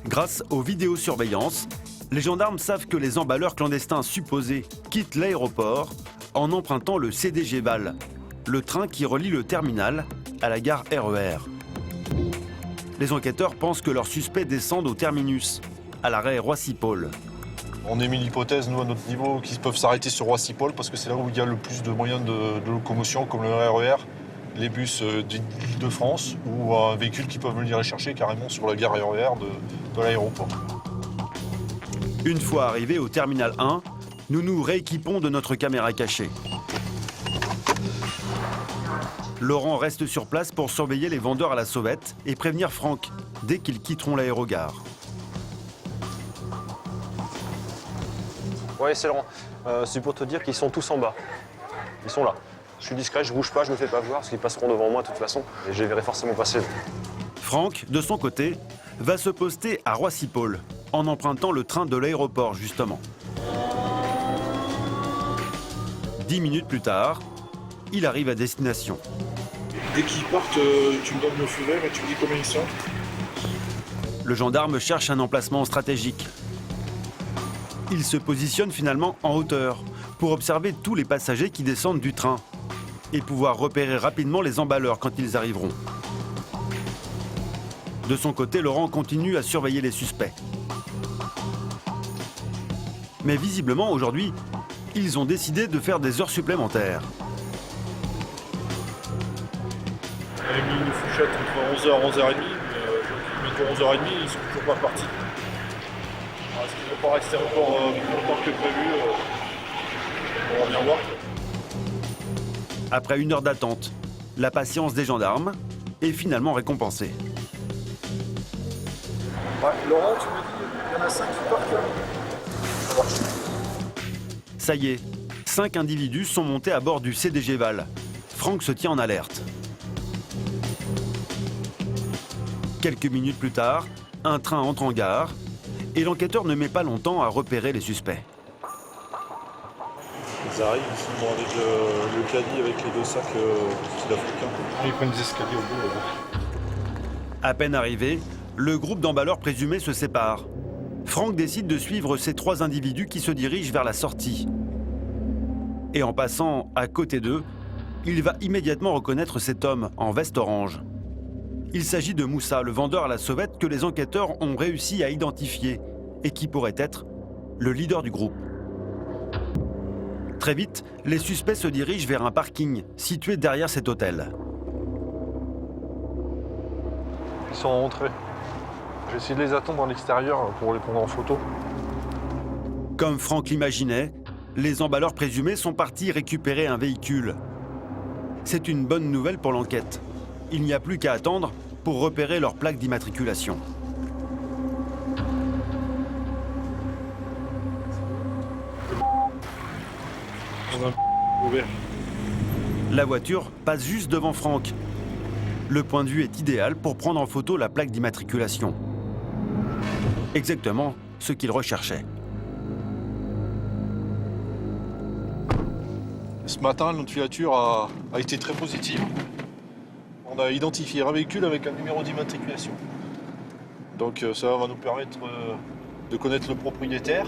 Grâce aux vidéosurveillances, les gendarmes savent que les emballeurs clandestins supposés quittent l'aéroport en empruntant le CDG Val, le train qui relie le terminal à la gare RER. Les enquêteurs pensent que leurs suspects descendent au terminus, à l'arrêt Roissy-Pôle. On émet l'hypothèse, nous, à notre niveau, qu'ils peuvent s'arrêter sur Roissy-Pôle parce que c'est là où il y a le plus de moyens de locomotion, comme le RER, les bus d'Île-de-France ou un véhicule qui peuvent venir les chercher carrément sur la gare RER de l'aéroport. Une fois arrivés au terminal 1, Nous nous rééquipons de notre caméra cachée. Laurent reste sur place pour surveiller les vendeurs à la sauvette et prévenir Franck dès qu'ils quitteront l'aérogare. Ouais, c'est Laurent. C'est pour te dire qu'ils sont tous en bas. Ils sont là. Je suis discret, je bouge pas, je me fais pas voir parce qu'ils passeront devant moi de toute façon. Et je les verrai forcément passer. Franck, de son côté, va se poster à Roissy-Paul en empruntant le train de l'aéroport justement. 10 minutes plus tard, il arrive à destination. Dès qu'ils partent, tu me donnes le feu vert et tu me dis combien ils sont. Le gendarme cherche un emplacement stratégique. Il se positionne finalement en hauteur pour observer tous les passagers qui descendent du train et pouvoir repérer rapidement les emballeurs quand ils arriveront. De son côté, Laurent continue à surveiller les suspects. Mais visiblement, aujourd'hui, ils ont décidé de faire des heures supplémentaires. On a mis une fourchette entre 11h et 11h30, mais 11h30, ils ne sont toujours pas partis. Est-ce qu'ils ne vont pas rester encore plus longtemps que prévu? On va bien voir. Après 1 heure d'attente, la patience des gendarmes est finalement récompensée. Ouais, Laurent, tu me dis, il y en a 5 qui partent là. Ça marche. Ça y est, 5 individus sont montés à bord du CDG Val. Franck se tient en alerte. Quelques minutes plus tard, un train entre en gare et l'enquêteur ne met pas longtemps à repérer les suspects. Ils arrivent, ils sont avec le caddie avec les 2 sacs sud-africains. Ils prennent des escaliers au bout là-bas. À peine arrivé, le groupe d'emballeurs présumés se sépare. Franck décide de suivre ces 3 individus qui se dirigent vers la sortie. Et en passant à côté d'eux, il va immédiatement reconnaître cet homme en veste orange. Il s'agit de Moussa, le vendeur à la sauvette que les enquêteurs ont réussi à identifier et qui pourrait être le leader du groupe. Très vite, les suspects se dirigent vers un parking situé derrière cet hôtel. Ils sont rentrés. Je vais essayer de les attendre à l'extérieur pour les prendre en photo. Comme Franck l'imaginait, les emballeurs présumés sont partis récupérer un véhicule. C'est une bonne nouvelle pour l'enquête. Il n'y a plus qu'à attendre pour repérer leur plaque d'immatriculation. On a ouvert. La voiture passe juste devant Franck. Le point de vue est idéal pour prendre en photo la plaque d'immatriculation. Exactement ce qu'il recherchait. Ce matin, notre filature a été très positive. On a identifié un véhicule avec un numéro d'immatriculation. Donc ça va nous permettre de connaître le propriétaire.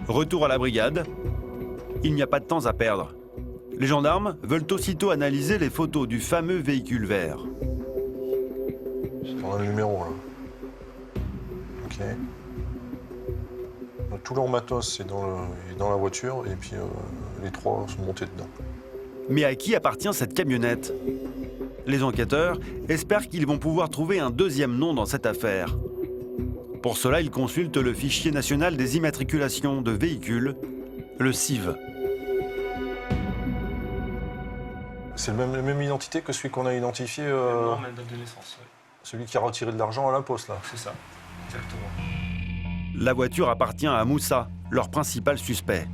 Retour à la brigade. Il n'y a pas de temps à perdre. Les gendarmes veulent aussitôt analyser les photos du fameux véhicule vert. On a le numéro là. Ok. Donc, tout leur matos est dans la voiture et puis les 3 sont montés dedans. Mais à qui appartient cette camionnette? Les enquêteurs espèrent qu'ils vont pouvoir trouver un deuxième nom dans cette affaire. Pour cela, ils consultent le fichier national des immatriculations de véhicules, le CIV. C'est la même identité que celui qu'on a identifié, Non, mais date de naissance, ouais. celui qui a retiré de l'argent à la poste là. C'est ça, exactement. La voiture appartient à Moussa, leur principal suspect.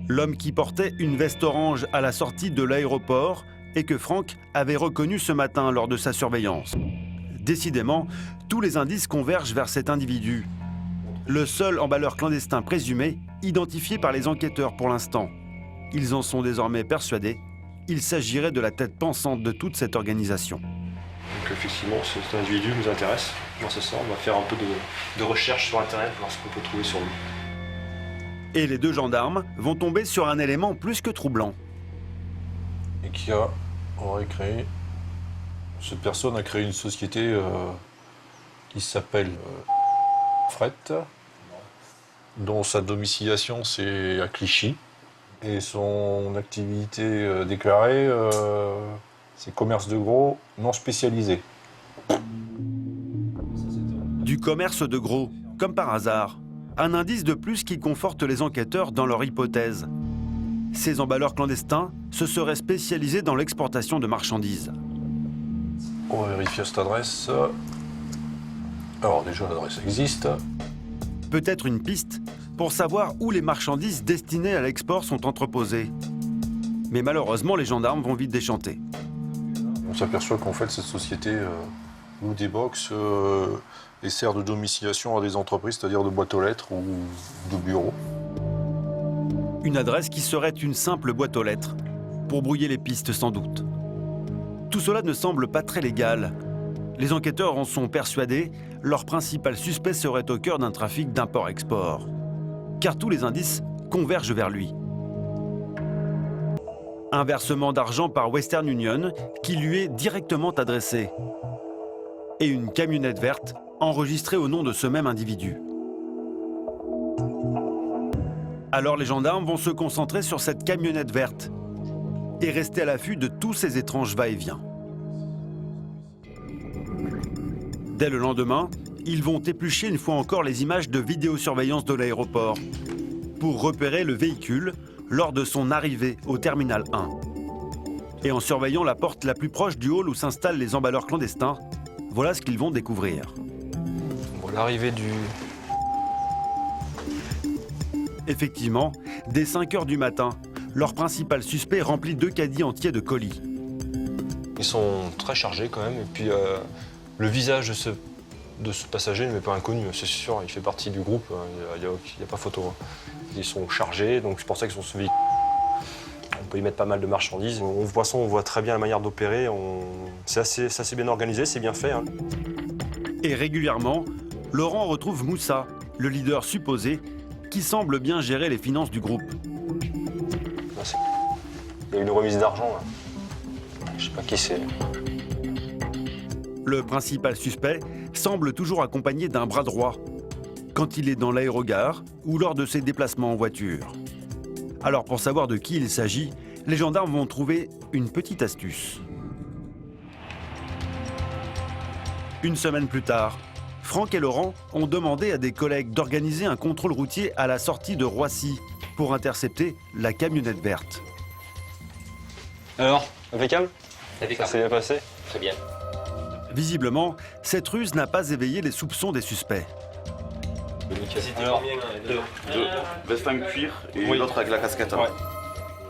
L'homme qui portait une veste orange à la sortie de l'aéroport et que Franck avait reconnu ce matin lors de sa surveillance. Décidément, tous les indices convergent vers cet individu. Le seul emballeur clandestin présumé, identifié par les enquêteurs pour l'instant. Ils en sont désormais persuadés. Il s'agirait de la tête pensante de toute cette organisation. Donc effectivement, cet individu nous intéresse. Dans ce sens, on va faire un peu de recherche sur Internet, voir ce qu'on peut trouver sur lui. Et les 2 gendarmes vont tomber sur un élément plus que troublant. Et aurait créé. Cette personne a créé une société qui s'appelle Fret, dont sa domiciliation c'est à Clichy. Et son activité déclarée, c'est commerce de gros non spécialisé. Du Du commerce de gros, comme par hasard. Un indice de plus qui conforte les enquêteurs dans leur hypothèse. Ces emballeurs clandestins se seraient spécialisés dans l'exportation de marchandises. On va vérifier cette adresse. Alors déjà, l'adresse existe. Peut-être une piste pour savoir où les marchandises destinées à l'export sont entreposées. Mais malheureusement, les gendarmes vont vite déchanter. On s'aperçoit qu'en fait, cette société loue des box et sert de domiciliation à des entreprises, c'est-à-dire de boîtes aux lettres ou de bureaux. Une adresse qui serait une simple boîte aux lettres, pour brouiller les pistes sans doute. Tout cela ne semble pas très légal. Les enquêteurs en sont persuadés, leur principal suspect serait au cœur d'un trafic d'import-export. Car tous les indices convergent vers lui. Un versement d'argent par Western Union qui lui est directement adressé. Et une camionnette verte enregistrée au nom de ce même individu. Alors les gendarmes vont se concentrer sur cette camionnette verte et rester à l'affût de tous ces étranges va-et-vient. Dès le lendemain, ils vont éplucher une fois encore les images de vidéosurveillance de l'aéroport pour repérer le véhicule lors de son arrivée au terminal 1. Et en surveillant la porte la plus proche du hall où s'installent les emballeurs clandestins, voilà ce qu'ils vont découvrir. Bon, l'arrivée du... Effectivement, dès 5 h du matin, leur principal suspect remplit 2 caddies entiers de colis. Ils sont très chargés quand même, et puis le visage de ce passager ne m'est pas inconnu, c'est sûr, il fait partie du groupe, il n'y a pas photo. Ils sont chargés, donc c'est pour ça qu'ils sont sous véhicule. On peut y mettre pas mal de marchandises. On voit très bien la manière d'opérer, c'est assez bien organisé, c'est bien fait. Hein. Et régulièrement, Laurent retrouve Moussa, le leader supposé, qui semble bien gérer les finances du groupe. Il y a une remise d'argent, là. Je sais pas qui c'est. Le principal suspect semble toujours accompagné d'un bras droit, quand il est dans l'aérogare ou lors de ses déplacements en voiture. Alors pour savoir de qui il s'agit, les gendarmes vont trouver une petite astuce. Une semaine plus tard, Franck et Laurent ont demandé à des collègues d'organiser un contrôle routier à la sortie de Roissy pour intercepter la camionnette verte. Alors, impeccable? Impeccable. Ça s'est bien passé? Très bien. Visiblement, cette ruse n'a pas éveillé les soupçons des suspects. Alors, Deux. Veste en cuir et Oui. l'autre avec la casquette. Ouais.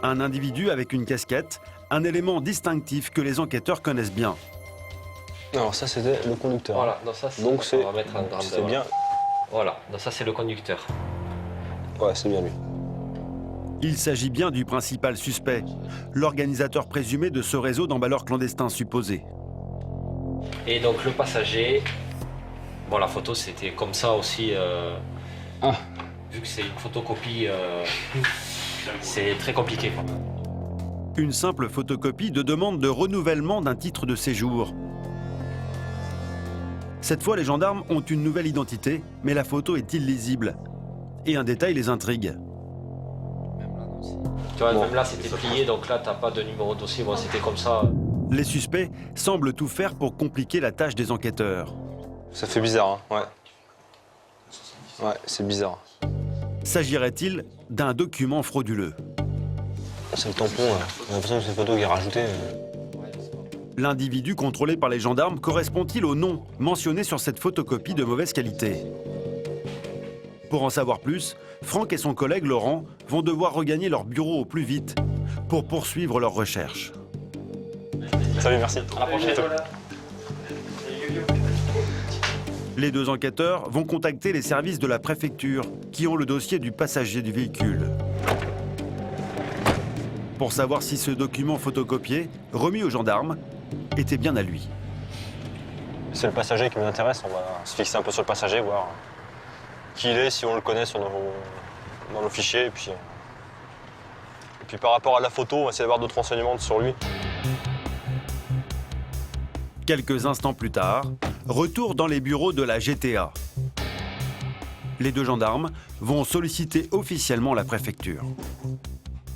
Un individu avec une casquette, un élément distinctif que les enquêteurs connaissent bien. alors ça c'était le conducteur. Voilà, donc ça, Donc c'est on va mettre un gramme c'est de- bien. Voilà, donc ça, c'est le conducteur. Ouais, c'est bien lui. Il s'agit bien du principal suspect, l'organisateur présumé de ce réseau d'emballeurs clandestins supposés. Et donc, le passager, bon, la photo, c'était comme ça aussi. Vu que c'est une photocopie, c'est très compliqué, quoi. Une simple photocopie de demande de renouvellement d'un titre de séjour. Cette fois, les gendarmes ont une nouvelle identité, mais la photo est illisible. Et un détail les intrigue. Tu vois, même là, c'était plié, donc là, t'as pas de numéro de dossier. Bon, c'était comme ça. Les suspects semblent tout faire pour compliquer la tâche des enquêteurs. Ça fait bizarre, hein. Ouais. Ouais, c'est bizarre. S'agirait-il d'un document frauduleux? C'est le tampon, là. J'ai l'impression que c'est une photo qui est rajoutée. L'individu contrôlé par les gendarmes correspond-il au nom mentionné sur cette photocopie de mauvaise qualité? Pour en savoir plus, Franck et son collègue Laurent vont devoir regagner leur bureau au plus vite pour poursuivre leurs recherches. Salut, merci. À la prochaine. Les deux enquêteurs vont contacter les services de la préfecture qui ont le dossier du passager du véhicule. Pour savoir si ce document photocopié, remis aux gendarmes, était bien à lui. C'est le passager qui nous intéresse, on va se fixer un peu sur le passager, voir qui il est, si on le connaît dans nos fichiers. Et puis par rapport à la photo, on va essayer d'avoir d'autres renseignements sur lui. Quelques instants plus tard, retour dans les bureaux de la GTA. Les deux gendarmes vont solliciter officiellement la préfecture.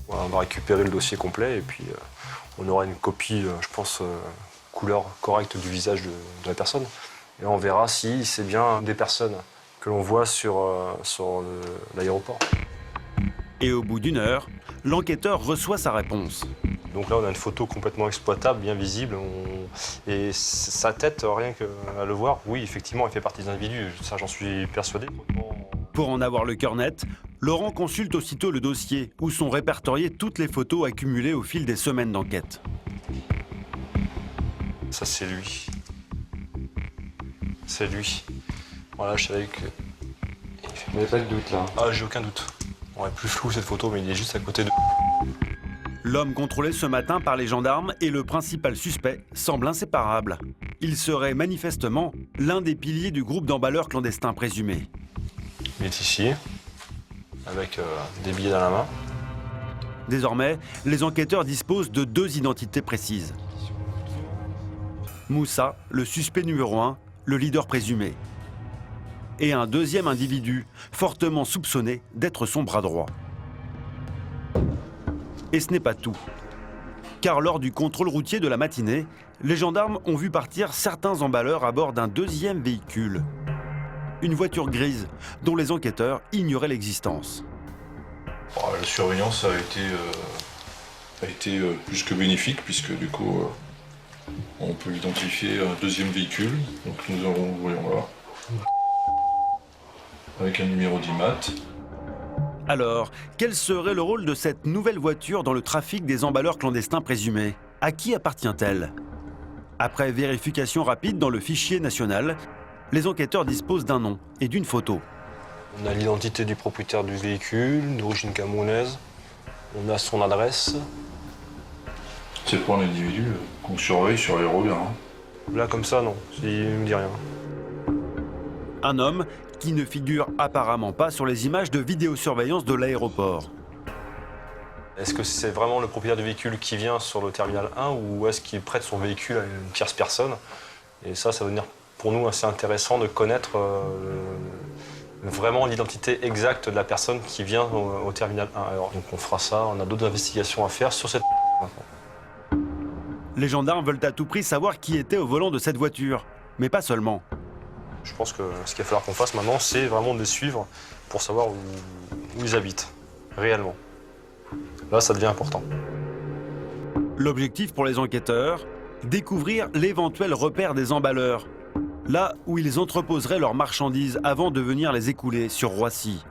Voilà, on va récupérer le dossier complet et puis on aura une copie, je pense, couleur correcte du visage de la personne. Et on verra si c'est bien des personnes que l'on voit sur l'aéroport. Et au bout d'une heure, l'enquêteur reçoit sa réponse. Donc là, on a une photo complètement exploitable, bien visible. Et sa tête, rien qu'à le voir, oui, effectivement, il fait partie des individus. Ça, j'en suis persuadé. Pour en avoir le cœur net, Laurent consulte aussitôt le dossier où sont répertoriées toutes les photos accumulées au fil des semaines d'enquête. Ça, c'est lui. C'est lui. Voilà, je savais que... Vous n'avez pas de doute là? Ah, j'ai aucun doute. On est plus flou cette photo, mais il est juste à côté de... L'homme contrôlé ce matin par les gendarmes et le principal suspect semblent inséparables. Il serait manifestement l'un des piliers du groupe d'emballeurs clandestins présumés. Il est ici, avec des billets dans la main. Désormais, les enquêteurs disposent de 2 identités précises. Moussa, le suspect numéro 1, le leader présumé. Et un deuxième individu, fortement soupçonné d'être son bras droit. Et ce n'est pas tout. Car lors du contrôle routier de la matinée, les gendarmes ont vu partir certains emballeurs à bord d'un deuxième véhicule. Une voiture grise dont les enquêteurs ignoraient l'existence. La surveillance a été plus que bénéfique puisque du coup on peut identifier un deuxième véhicule. Donc nous avons, voyons là, avec un numéro d'IMAT. Alors, quel serait le rôle de cette nouvelle voiture dans le trafic des emballeurs clandestins présumés? À qui appartient-elle? Après vérification rapide dans le fichier national, les enquêteurs disposent d'un nom et d'une photo. On a l'identité du propriétaire du véhicule, d'origine camerounaise. On a son adresse. C'est pas un individu qu'on surveille sur les regards. Là, comme ça, non. Il ne me dit rien. Un homme qui ne figure apparemment pas sur les images de vidéosurveillance de l'aéroport. Est-ce que c'est vraiment le propriétaire du véhicule qui vient sur le terminal 1 ou est-ce qu'il prête son véhicule à une tierce personne? Et ça va devenir pour nous assez intéressant de connaître vraiment l'identité exacte de la personne qui vient au terminal 1. Alors, donc on fera ça, on a d'autres investigations à faire sur cette maintenant. Les gendarmes veulent à tout prix savoir qui était au volant de cette voiture, mais pas seulement. Je pense que ce qu'il va falloir qu'on fasse maintenant, c'est vraiment de les suivre pour savoir où ils habitent, réellement. Là, ça devient important. L'objectif pour les enquêteurs, découvrir l'éventuel repère des emballeurs, là où ils entreposeraient leurs marchandises avant de venir les écouler sur Roissy.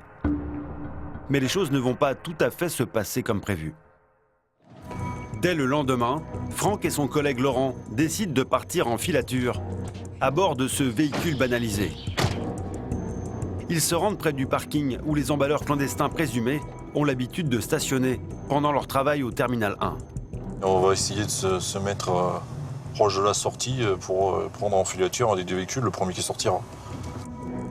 Mais les choses ne vont pas tout à fait se passer comme prévu. Dès le lendemain, Franck et son collègue Laurent décident de partir en filature, à bord de ce véhicule banalisé. Ils se rendent près du parking où les emballeurs clandestins présumés ont l'habitude de stationner pendant leur travail au terminal 1. On va essayer de se mettre proche de la sortie pour prendre en filature un des 2 véhicules, le premier qui sortira.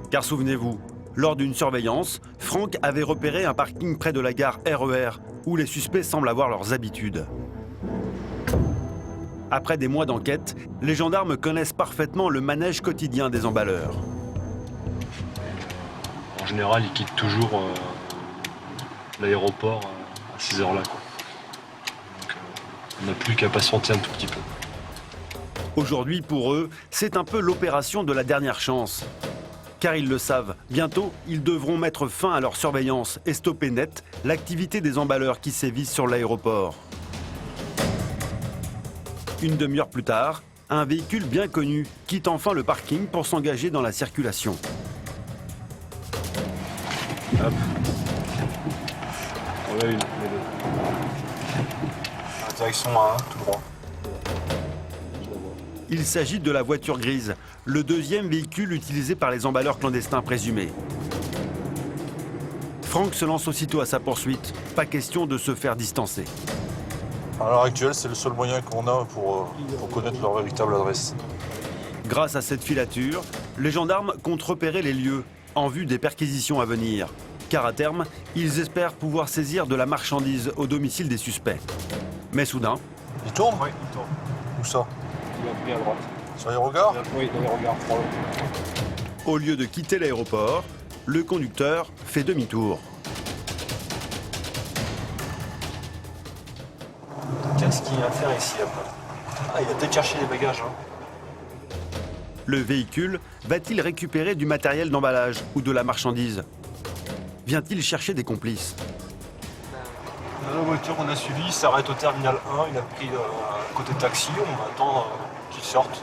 Car souvenez-vous, lors d'une surveillance, Franck avait repéré un parking près de la gare RER où les suspects semblent avoir leurs habitudes. Après des mois d'enquête, les gendarmes connaissent parfaitement le manège quotidien des emballeurs. En général, ils quittent toujours l'aéroport à ces heures-là. Donc, on n'a plus qu'à patienter un tout petit peu. Aujourd'hui, pour eux, c'est un peu l'opération de la dernière chance. Car ils le savent, bientôt, ils devront mettre fin à leur surveillance et stopper net l'activité des emballeurs qui sévissent sur l'aéroport. Une demi-heure plus tard, un véhicule bien connu quitte enfin le parking pour s'engager dans la circulation. Hop. On a une, Direction 1, tout droit. Il s'agit de la voiture grise, le deuxième véhicule utilisé par les emballeurs clandestins présumés. Franck se lance aussitôt à sa poursuite, pas question de se faire distancer. À l'heure actuelle, c'est le seul moyen qu'on a pour connaître leur véritable adresse. Grâce à cette filature, les gendarmes comptent repérer les lieux en vue des perquisitions à venir. Car à terme, ils espèrent pouvoir saisir de la marchandise au domicile des suspects. Mais soudain... Il tourne? Oui, il tourne. Où ça? Il a pris à droite. Sur les regards? Oui, dans les regards. Au lieu de quitter l'aéroport, le conducteur fait demi-tour. Qu'est-ce qu'il vient faire ici après? Ah, il va peut-être chercher les bagages. Hein. Le véhicule va-t-il récupérer du matériel d'emballage ou de la marchandise? Vient-il chercher des complices? La voiture qu'on a suivie s'arrête au terminal 1, il a pris côté taxi, on attend qu'il sorte.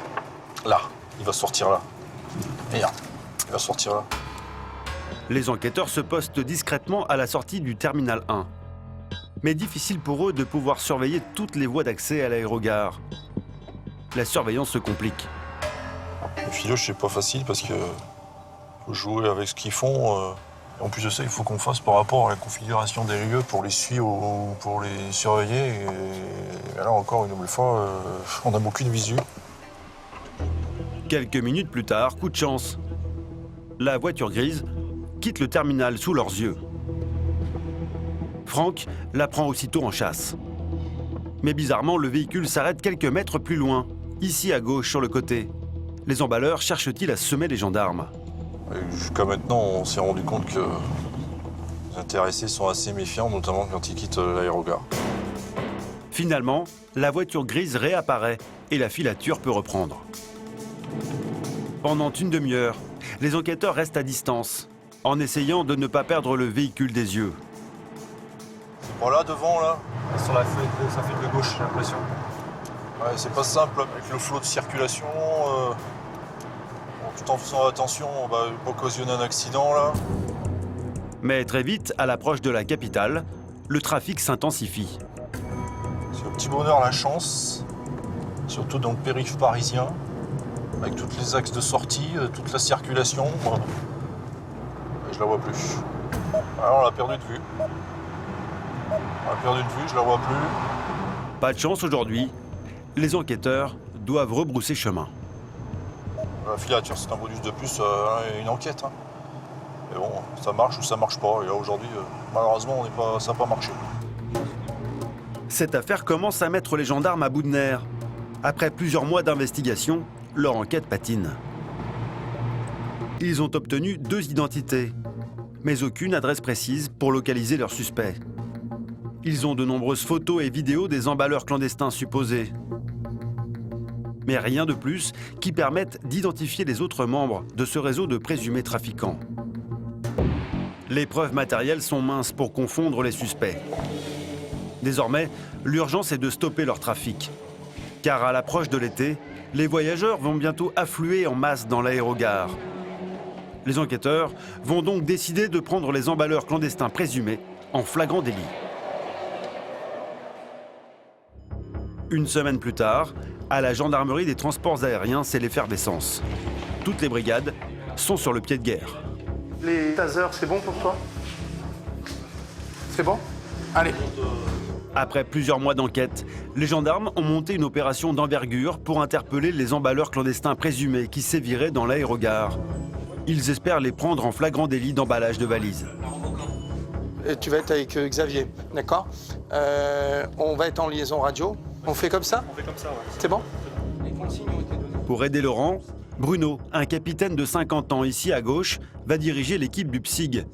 Là, il va sortir là. Regarde, il va sortir là. Les enquêteurs se postent discrètement à la sortie du terminal 1. Mais difficile pour eux de pouvoir surveiller toutes les voies d'accès à l'aérogare. La surveillance se complique. Le filoche, c'est pas facile parce que faut jouer avec ce qu'ils font. En plus de ça, il faut qu'on fasse par rapport à la configuration des lieux pour les suivre ou pour les surveiller. Et là encore, une nouvelle fois, on n'a aucune visu. Quelques minutes plus tard, coup de chance. La voiture grise quitte le terminal sous leurs yeux. Franck la prend aussitôt en chasse. Mais bizarrement, le véhicule s'arrête quelques mètres plus loin, ici à gauche sur le côté. Les emballeurs cherchent-ils à semer les gendarmes? Jusqu'à maintenant, on s'est rendu compte que les intéressés sont assez méfiants, notamment quand ils quittent l'aérogare. Finalement, la voiture grise réapparaît et la filature peut reprendre. Pendant une demi-heure, les enquêteurs restent à distance, en essayant de ne pas perdre le véhicule des yeux. Voilà, devant, là. Sur la fenêtre de gauche, j'ai l'impression. Ouais, c'est pas simple avec le flot de circulation. Tout en faisant attention, on va pas occasionner un accident, là. Mais très vite, à l'approche de la capitale, le trafic s'intensifie. C'est au petit bonheur la chance, surtout dans le périph' parisien, avec tous les axes de sortie, toute la circulation. Je la vois plus. Alors on l'a perdu de vue. Je la vois plus. Pas de chance aujourd'hui, les enquêteurs doivent rebrousser chemin. La filature, c'est un bonus de plus, une enquête. Hein. Mais bon, ça marche ou ça marche pas. Et là aujourd'hui, malheureusement, ça n'a pas marché. Cette affaire commence à mettre les gendarmes à bout de nerfs. Après plusieurs mois d'investigation, leur enquête patine. Ils ont obtenu 2 identités, mais aucune adresse précise pour localiser leurs suspects. Ils ont de nombreuses photos et vidéos des emballeurs clandestins supposés. Mais rien de plus qui permette d'identifier les autres membres de ce réseau de présumés trafiquants. Les preuves matérielles sont minces pour confondre les suspects. Désormais, l'urgence est de stopper leur trafic. Car à l'approche de l'été, les voyageurs vont bientôt affluer en masse dans l'aérogare. Les enquêteurs vont donc décider de prendre les emballeurs clandestins présumés en flagrant délit. Une semaine plus tard, à la gendarmerie des transports aériens, c'est l'effervescence. Toutes les brigades sont sur le pied de guerre. Les tasers, c'est bon pour toi? C'est bon? Allez. Après plusieurs mois d'enquête, les gendarmes ont monté une opération d'envergure pour interpeller les emballeurs clandestins présumés qui séviraient dans l'aérogare. Ils espèrent les prendre en flagrant délit d'emballage de valises. Et tu vas être avec Xavier, d'accord? On va être en liaison radio. On fait comme ça? On fait comme ça, ouais. C'est bon? Pour aider Laurent, Bruno, un capitaine de 50 ans ici à gauche, va diriger l'équipe du PSIG,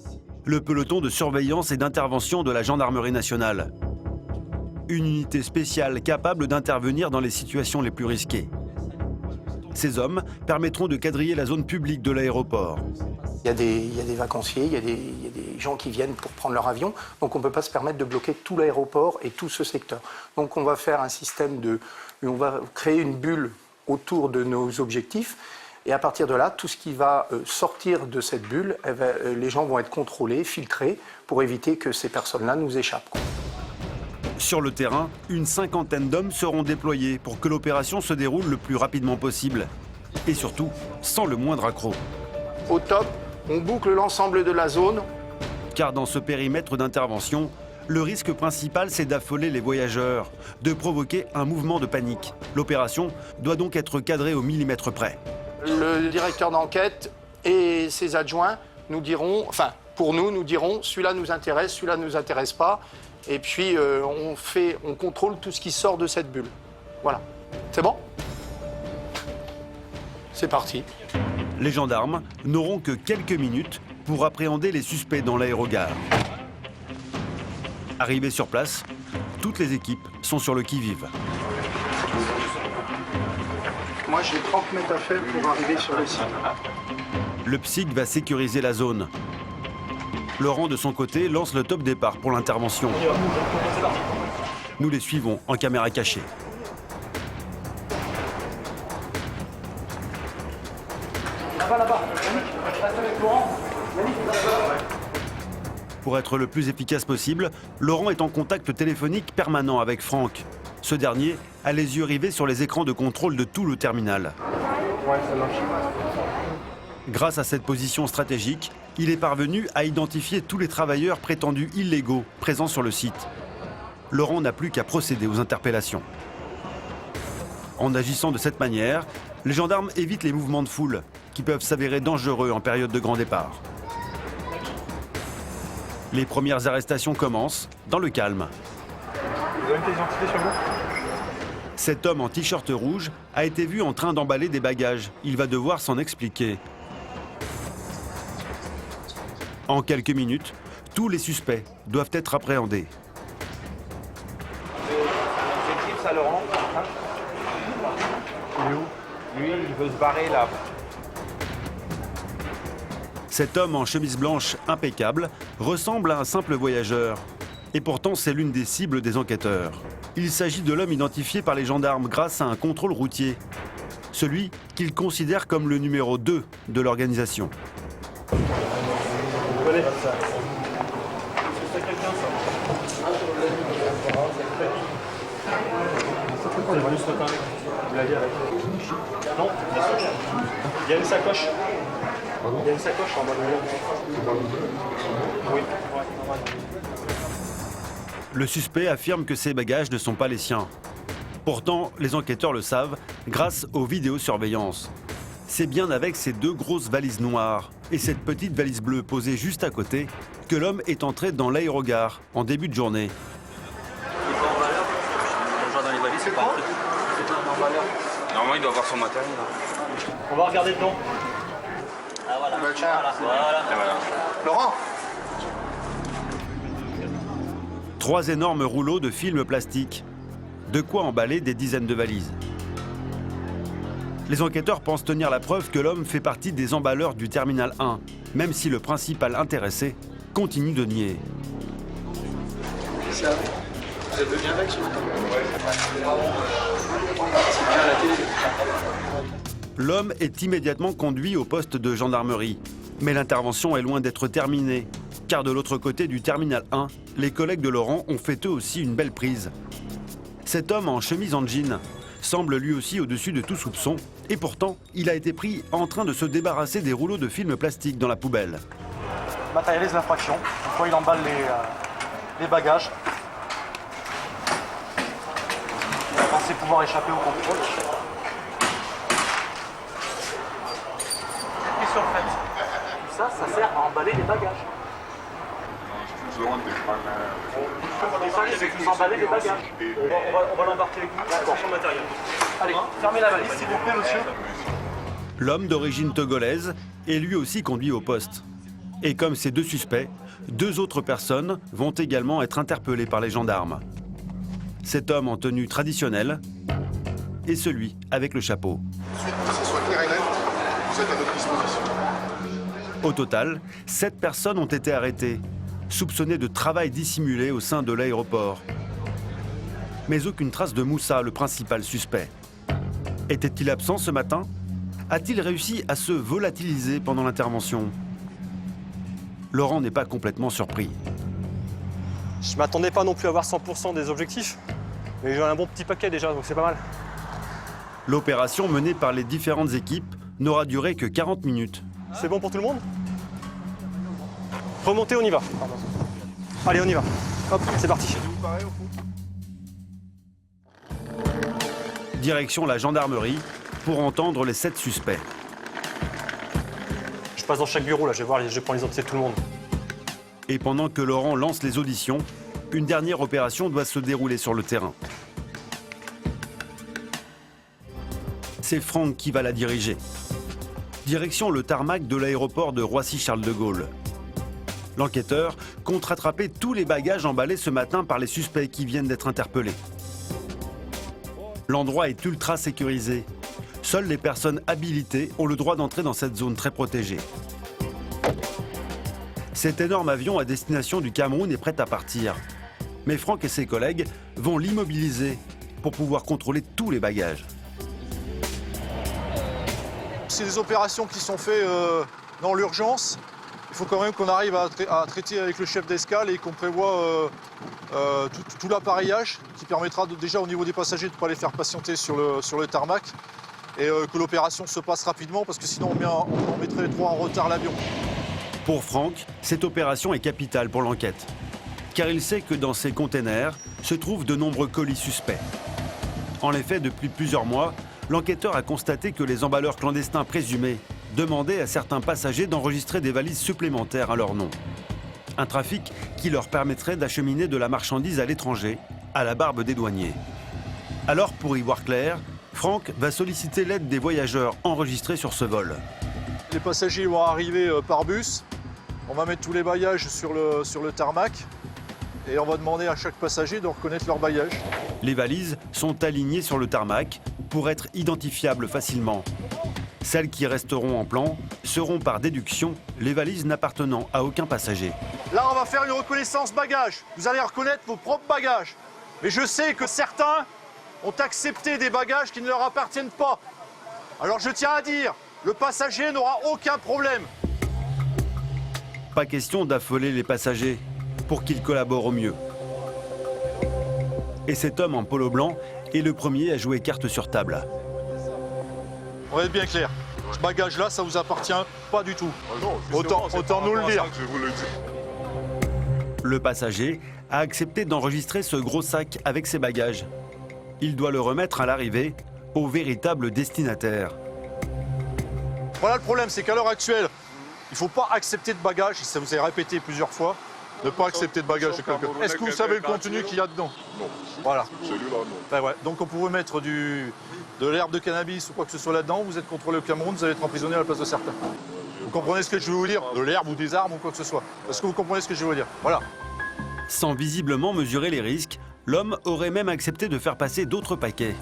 le peloton de surveillance et d'intervention de la gendarmerie nationale. Une unité spéciale capable d'intervenir dans les situations les plus risquées. Ces hommes permettront de quadriller la zone publique de l'aéroport. Il y a des vacanciers, il y a des gens qui viennent pour prendre leur avion, donc on ne peut pas se permettre de bloquer tout l'aéroport et tout ce secteur. Donc on va faire un système on va créer une bulle autour de nos objectifs, et à partir de là, tout ce qui va sortir de cette bulle, les gens vont être contrôlés, filtrés, pour éviter que ces personnes-là nous échappent. Sur le terrain, une 50aine d'hommes seront déployés pour que l'opération se déroule le plus rapidement possible. Et surtout, sans le moindre accroc. Au top, on boucle l'ensemble de la zone. Car dans ce périmètre d'intervention, le risque principal, c'est d'affoler les voyageurs, de provoquer un mouvement de panique. L'opération doit donc être cadrée au millimètre près. Le directeur d'enquête et ses adjoints nous diront, nous diront, celui-là nous intéresse, celui-là ne nous intéresse pas. Et puis, on contrôle tout ce qui sort de cette bulle. Voilà. C'est bon? C'est parti. Les gendarmes n'auront que quelques minutes pour appréhender les suspects dans l'aérogare. Arrivés sur place, toutes les équipes sont sur le qui-vive. Moi, j'ai 30 mètres à faire pour arriver sur le site. Le PSIC va sécuriser la zone. Laurent, de son côté, lance le top départ pour l'intervention. Nous les suivons en caméra cachée. Là-bas. Reste avec Laurent. Pour être le plus efficace possible, Laurent est en contact téléphonique permanent avec Franck. Ce dernier a les yeux rivés sur les écrans de contrôle de tout le terminal. Grâce à cette position stratégique, il est parvenu à identifier tous les travailleurs prétendus illégaux présents sur le site. Laurent n'a plus qu'à procéder aux interpellations. En agissant de cette manière, les gendarmes évitent les mouvements de foule qui peuvent s'avérer dangereux en période de grand départ. Les premières arrestations commencent dans le calme. Vous avez une pièce d'identité sur vous? Cet homme en t-shirt rouge a été vu en train d'emballer des bagages. Il va devoir s'en expliquer. En quelques minutes, tous les suspects doivent être appréhendés. L'objectif, ça, Laurent? Il est où? Lui, il veut se barrer là. Cet homme en chemise blanche impeccable ressemble à un simple voyageur. Et pourtant, c'est l'une des cibles des enquêteurs. Il s'agit de l'homme identifié par les gendarmes grâce à un contrôle routier. Celui qu'ils considèrent comme le numéro 2 de l'organisation. Vous connaissez ça? C'est quelqu'un, ça? On est venu ce matin avec. Vous l'aviez avec? Non, bien sûr. Il y a une sacoche. Il y a une sacoche en bas de oui. Le suspect affirme que ses bagages ne sont pas les siens. Pourtant, les enquêteurs le savent grâce aux vidéosurveillances. C'est bien avec ces deux grosses valises noires et cette petite valise bleue posée juste à côté que l'homme est entré dans l'aérogare en début de journée. Normalement, il doit avoir son matériel. On va regarder dedans. Ah voilà. Voilà. Laurent! 3 énormes rouleaux de film plastique. De quoi emballer des dizaines de valises. Les enquêteurs pensent tenir la preuve que l'homme fait partie des emballeurs du terminal 1, même si le principal intéressé continue de nier. Vous êtes venu avec ce matin? L'homme est immédiatement conduit au poste de gendarmerie. Mais l'intervention est loin d'être terminée, car de l'autre côté du terminal 1, les collègues de Laurent ont fait eux aussi une belle prise. Cet homme en chemise en jean semble lui aussi au-dessus de tout soupçon, et pourtant, il a été pris en train de se débarrasser des rouleaux de film plastique dans la poubelle. Il matérialise l'infraction. Quand il emballe les bagages, il va penser pouvoir échapper au contrôle. Qu'est-ce qu'on fait? Ça sert à emballer les bagages. C'est que vous emballez les bagages. On va l'embarquer avec nous. D'accord. Son matériel. Allez, fermez la valise s'il vous plaît, monsieur. L'homme d'origine togolaise est lui aussi conduit au poste. Et comme ces deux suspects, 2 autres personnes vont également être interpellées par les gendarmes. Cet homme en tenue traditionnelle et celui avec le chapeau. Que ce soit clair et net, vous êtes à notre disposition. Au total, 7 personnes ont été arrêtées, soupçonnées de travail dissimulé au sein de l'aéroport. Mais aucune trace de Moussa, le principal suspect. Était-il absent ce matin? A-t-il réussi à se volatiliser pendant l'intervention? Laurent n'est pas complètement surpris. Je m'attendais pas non plus à avoir 100% des objectifs, mais j'ai un bon petit paquet déjà, donc c'est pas mal. L'opération menée par les différentes équipes n'aura duré que 40 minutes. C'est bon pour tout le monde? Remontez, on y va. Allez, on y va. Hop, c'est parti. Direction la gendarmerie pour entendre les 7 suspects. Je passe dans chaque bureau, là, je vais prendre les identités de tout le monde. Et pendant que Laurent lance les auditions, une dernière opération doit se dérouler sur le terrain. C'est Franck qui va la diriger. Direction le tarmac de l'aéroport de Roissy-Charles de Gaulle. L'enquêteur compte rattraper tous les bagages emballés ce matin par les suspects qui viennent d'être interpellés. L'endroit est ultra sécurisé. Seules les personnes habilitées ont le droit d'entrer dans cette zone très protégée. Cet énorme avion à destination du Cameroun est prêt à partir. Mais Franck et ses collègues vont l'immobiliser pour pouvoir contrôler tous les bagages. C'est des opérations qui sont faites dans l'urgence. Il faut quand même qu'on arrive à traiter avec le chef d'escale et qu'on prévoit tout l'appareillage qui permettra déjà au niveau des passagers de ne pas les faire patienter sur le tarmac et que l'opération se passe rapidement parce que sinon on mettrait trop en retard l'avion. Pour Franck, cette opération est capitale pour l'enquête, car il sait que dans ces containers se trouvent de nombreux colis suspects. En effet, depuis plusieurs mois, l'enquêteur a constaté que les emballeurs clandestins présumés demandaient à certains passagers d'enregistrer des valises supplémentaires à leur nom. Un trafic qui leur permettrait d'acheminer de la marchandise à l'étranger, à la barbe des douaniers. Alors, pour y voir clair, Franck va solliciter l'aide des voyageurs enregistrés sur ce vol. Les passagers vont arriver par bus. On va mettre tous les bagages sur le tarmac et on va demander à chaque passager de reconnaître leur bagage. Les valises sont alignées sur le tarmac pour être identifiables facilement. Celles qui resteront en plan seront par déduction les valises n'appartenant à aucun passager. Là, on va faire une reconnaissance bagages. Vous allez reconnaître vos propres bagages. Mais je sais que certains ont accepté des bagages qui ne leur appartiennent pas. Alors je tiens à dire, le passager n'aura aucun problème. Pas question d'affoler les passagers pour qu'ils collaborent au mieux. Et cet homme en polo blanc est le premier à jouer carte sur table. On va être bien clair. Ce bagage-là, ça vous appartient pas du tout. Autant nous le dire. Le passager a accepté d'enregistrer ce gros sac avec ses bagages. Il doit le remettre à l'arrivée au véritable destinataire. Voilà le problème, c'est qu'à l'heure actuelle, il ne faut pas accepter de bagages, ça vous est répété plusieurs fois, ne pas accepter de bagages de quelqu'un. Est-ce que vous savez le contenu qu'il y a dedans? Non. Voilà. Celui-là, non. Ben ouais. Donc on pourrait mettre de l'herbe de cannabis ou quoi que ce soit là-dedans, vous êtes contrôlé au Cameroun, vous allez être emprisonné à la place de certains. Vous comprenez ce que je veux vous dire? De l'herbe ou des armes ou quoi que ce soit. Est-ce que vous comprenez ce que je veux vous dire? Voilà. Sans visiblement mesurer les risques, l'homme aurait même accepté de faire passer d'autres paquets.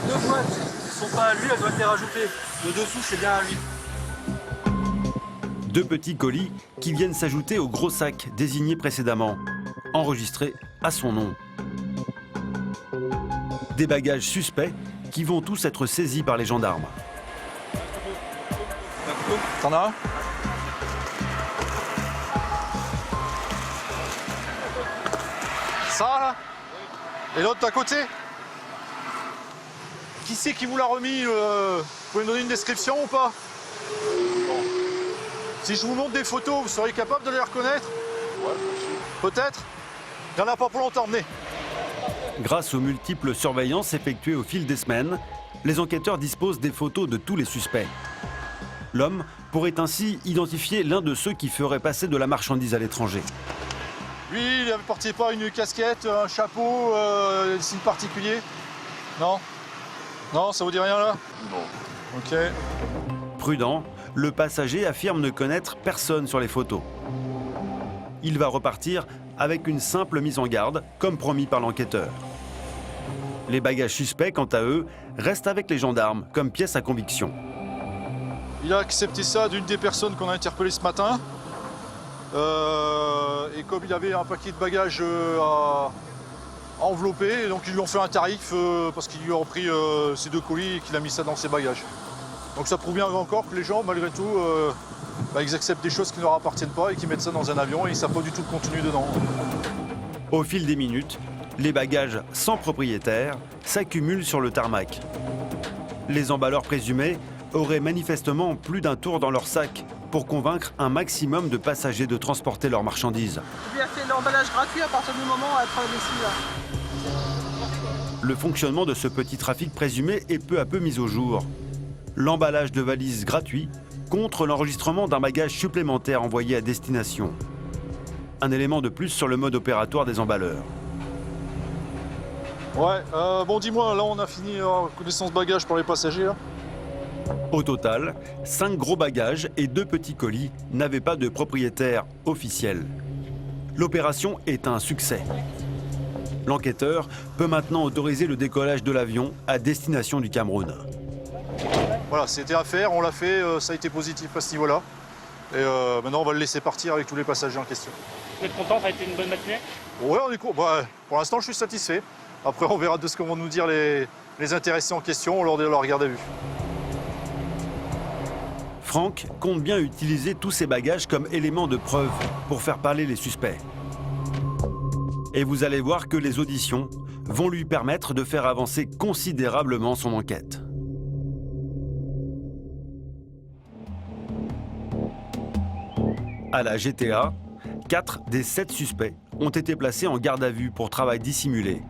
Les 2 boîtes ne sont pas à lui, elles doivent être rajoutées. Le dessous, c'est bien à lui. 2 petits colis qui viennent s'ajouter au gros sac désigné précédemment, enregistré à son nom. Des bagages suspects qui vont tous être saisis par les gendarmes. T'en as un? Ça là? Et l'autre à côté? Qui c'est qui vous l'a remis? Vous pouvez me donner une description ou pas? Si je vous montre des photos, vous seriez capable de les reconnaître? Ouais, peut-être. Il n'y en a pas pour longtemps, venez. Grâce aux multiples surveillances effectuées au fil des semaines, les enquêteurs disposent des photos de tous les suspects. L'homme pourrait ainsi identifier l'un de ceux qui feraient passer de la marchandise à l'étranger. Lui, il ne portait pas une casquette, un chapeau, un signe particulier? Non? Non, ça vous dit rien là? Non. Ok. Prudent, le passager affirme ne connaître personne sur les photos. Il va repartir avec une simple mise en garde, comme promis par l'enquêteur. Les bagages suspects, quant à eux, restent avec les gendarmes comme pièce à conviction. Il a accepté ça d'une des personnes qu'on a interpellées ce matin. Et comme il avait un paquet de bagages à envelopper, donc ils lui ont fait un tarif parce qu'ils lui ont pris ces 2 colis et qu'il a mis ça dans ses bagages. Donc ça prouve bien encore que les gens, malgré tout, ils acceptent des choses qui ne leur appartiennent pas et qu'ils mettent ça dans un avion et ils ne savent pas du tout le contenu dedans. Au fil des minutes, les bagages sans propriétaire s'accumulent sur le tarmac. Les emballeurs présumés auraient manifestement plus d'un tour dans leur sac pour convaincre un maximum de passagers de transporter leurs marchandises. Il a fait l'emballage gratuit à partir du moment où elle travaille ici. Là. Le fonctionnement de ce petit trafic présumé est peu à peu mis au jour. L'emballage de valises gratuit contre l'enregistrement d'un bagage supplémentaire envoyé à destination. Un élément de plus sur le mode opératoire des emballeurs. Ouais, bon dis-moi, là on a fini connaissance bagages pour les passagers là. Au total, 5 gros bagages et 2 petits colis n'avaient pas de propriétaire officiel. L'opération est un succès. L'enquêteur peut maintenant autoriser le décollage de l'avion à destination du Cameroun. Voilà, c'était à faire, on l'a fait, ça a été positif à ce niveau-là. Et maintenant, on va le laisser partir avec tous les passagers en question. Vous êtes content, ça a été une bonne matinée? Ouais, pour l'instant, je suis satisfait. Après, on verra de ce que vont nous dire les intéressés en question lors de leur garde à vue. Franck compte bien utiliser tous ces bagages comme éléments de preuve pour faire parler les suspects. Et vous allez voir que les auditions vont lui permettre de faire avancer considérablement son enquête. À la GTA, 4 des 7 suspects ont été placés en garde à vue pour travail dissimulé.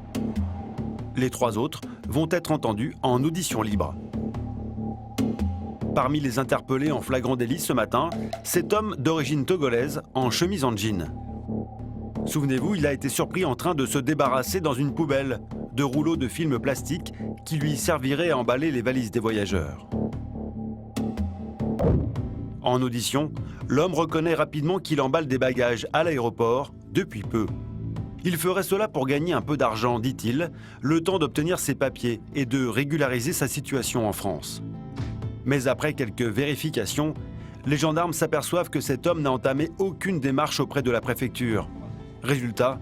Les 3 autres vont être entendus en audition libre. Parmi les interpellés en flagrant délit ce matin, cet homme d'origine togolaise en chemise en jean. Souvenez-vous, il a été surpris en train de se débarrasser dans une poubelle de rouleaux de film plastique qui lui serviraient à emballer les valises des voyageurs. En audition, l'homme reconnaît rapidement qu'il emballe des bagages à l'aéroport depuis peu. Il ferait cela pour gagner un peu d'argent, dit-il, le temps d'obtenir ses papiers et de régulariser sa situation en France. Mais après quelques vérifications, les gendarmes s'aperçoivent que cet homme n'a entamé aucune démarche auprès de la préfecture. Résultat,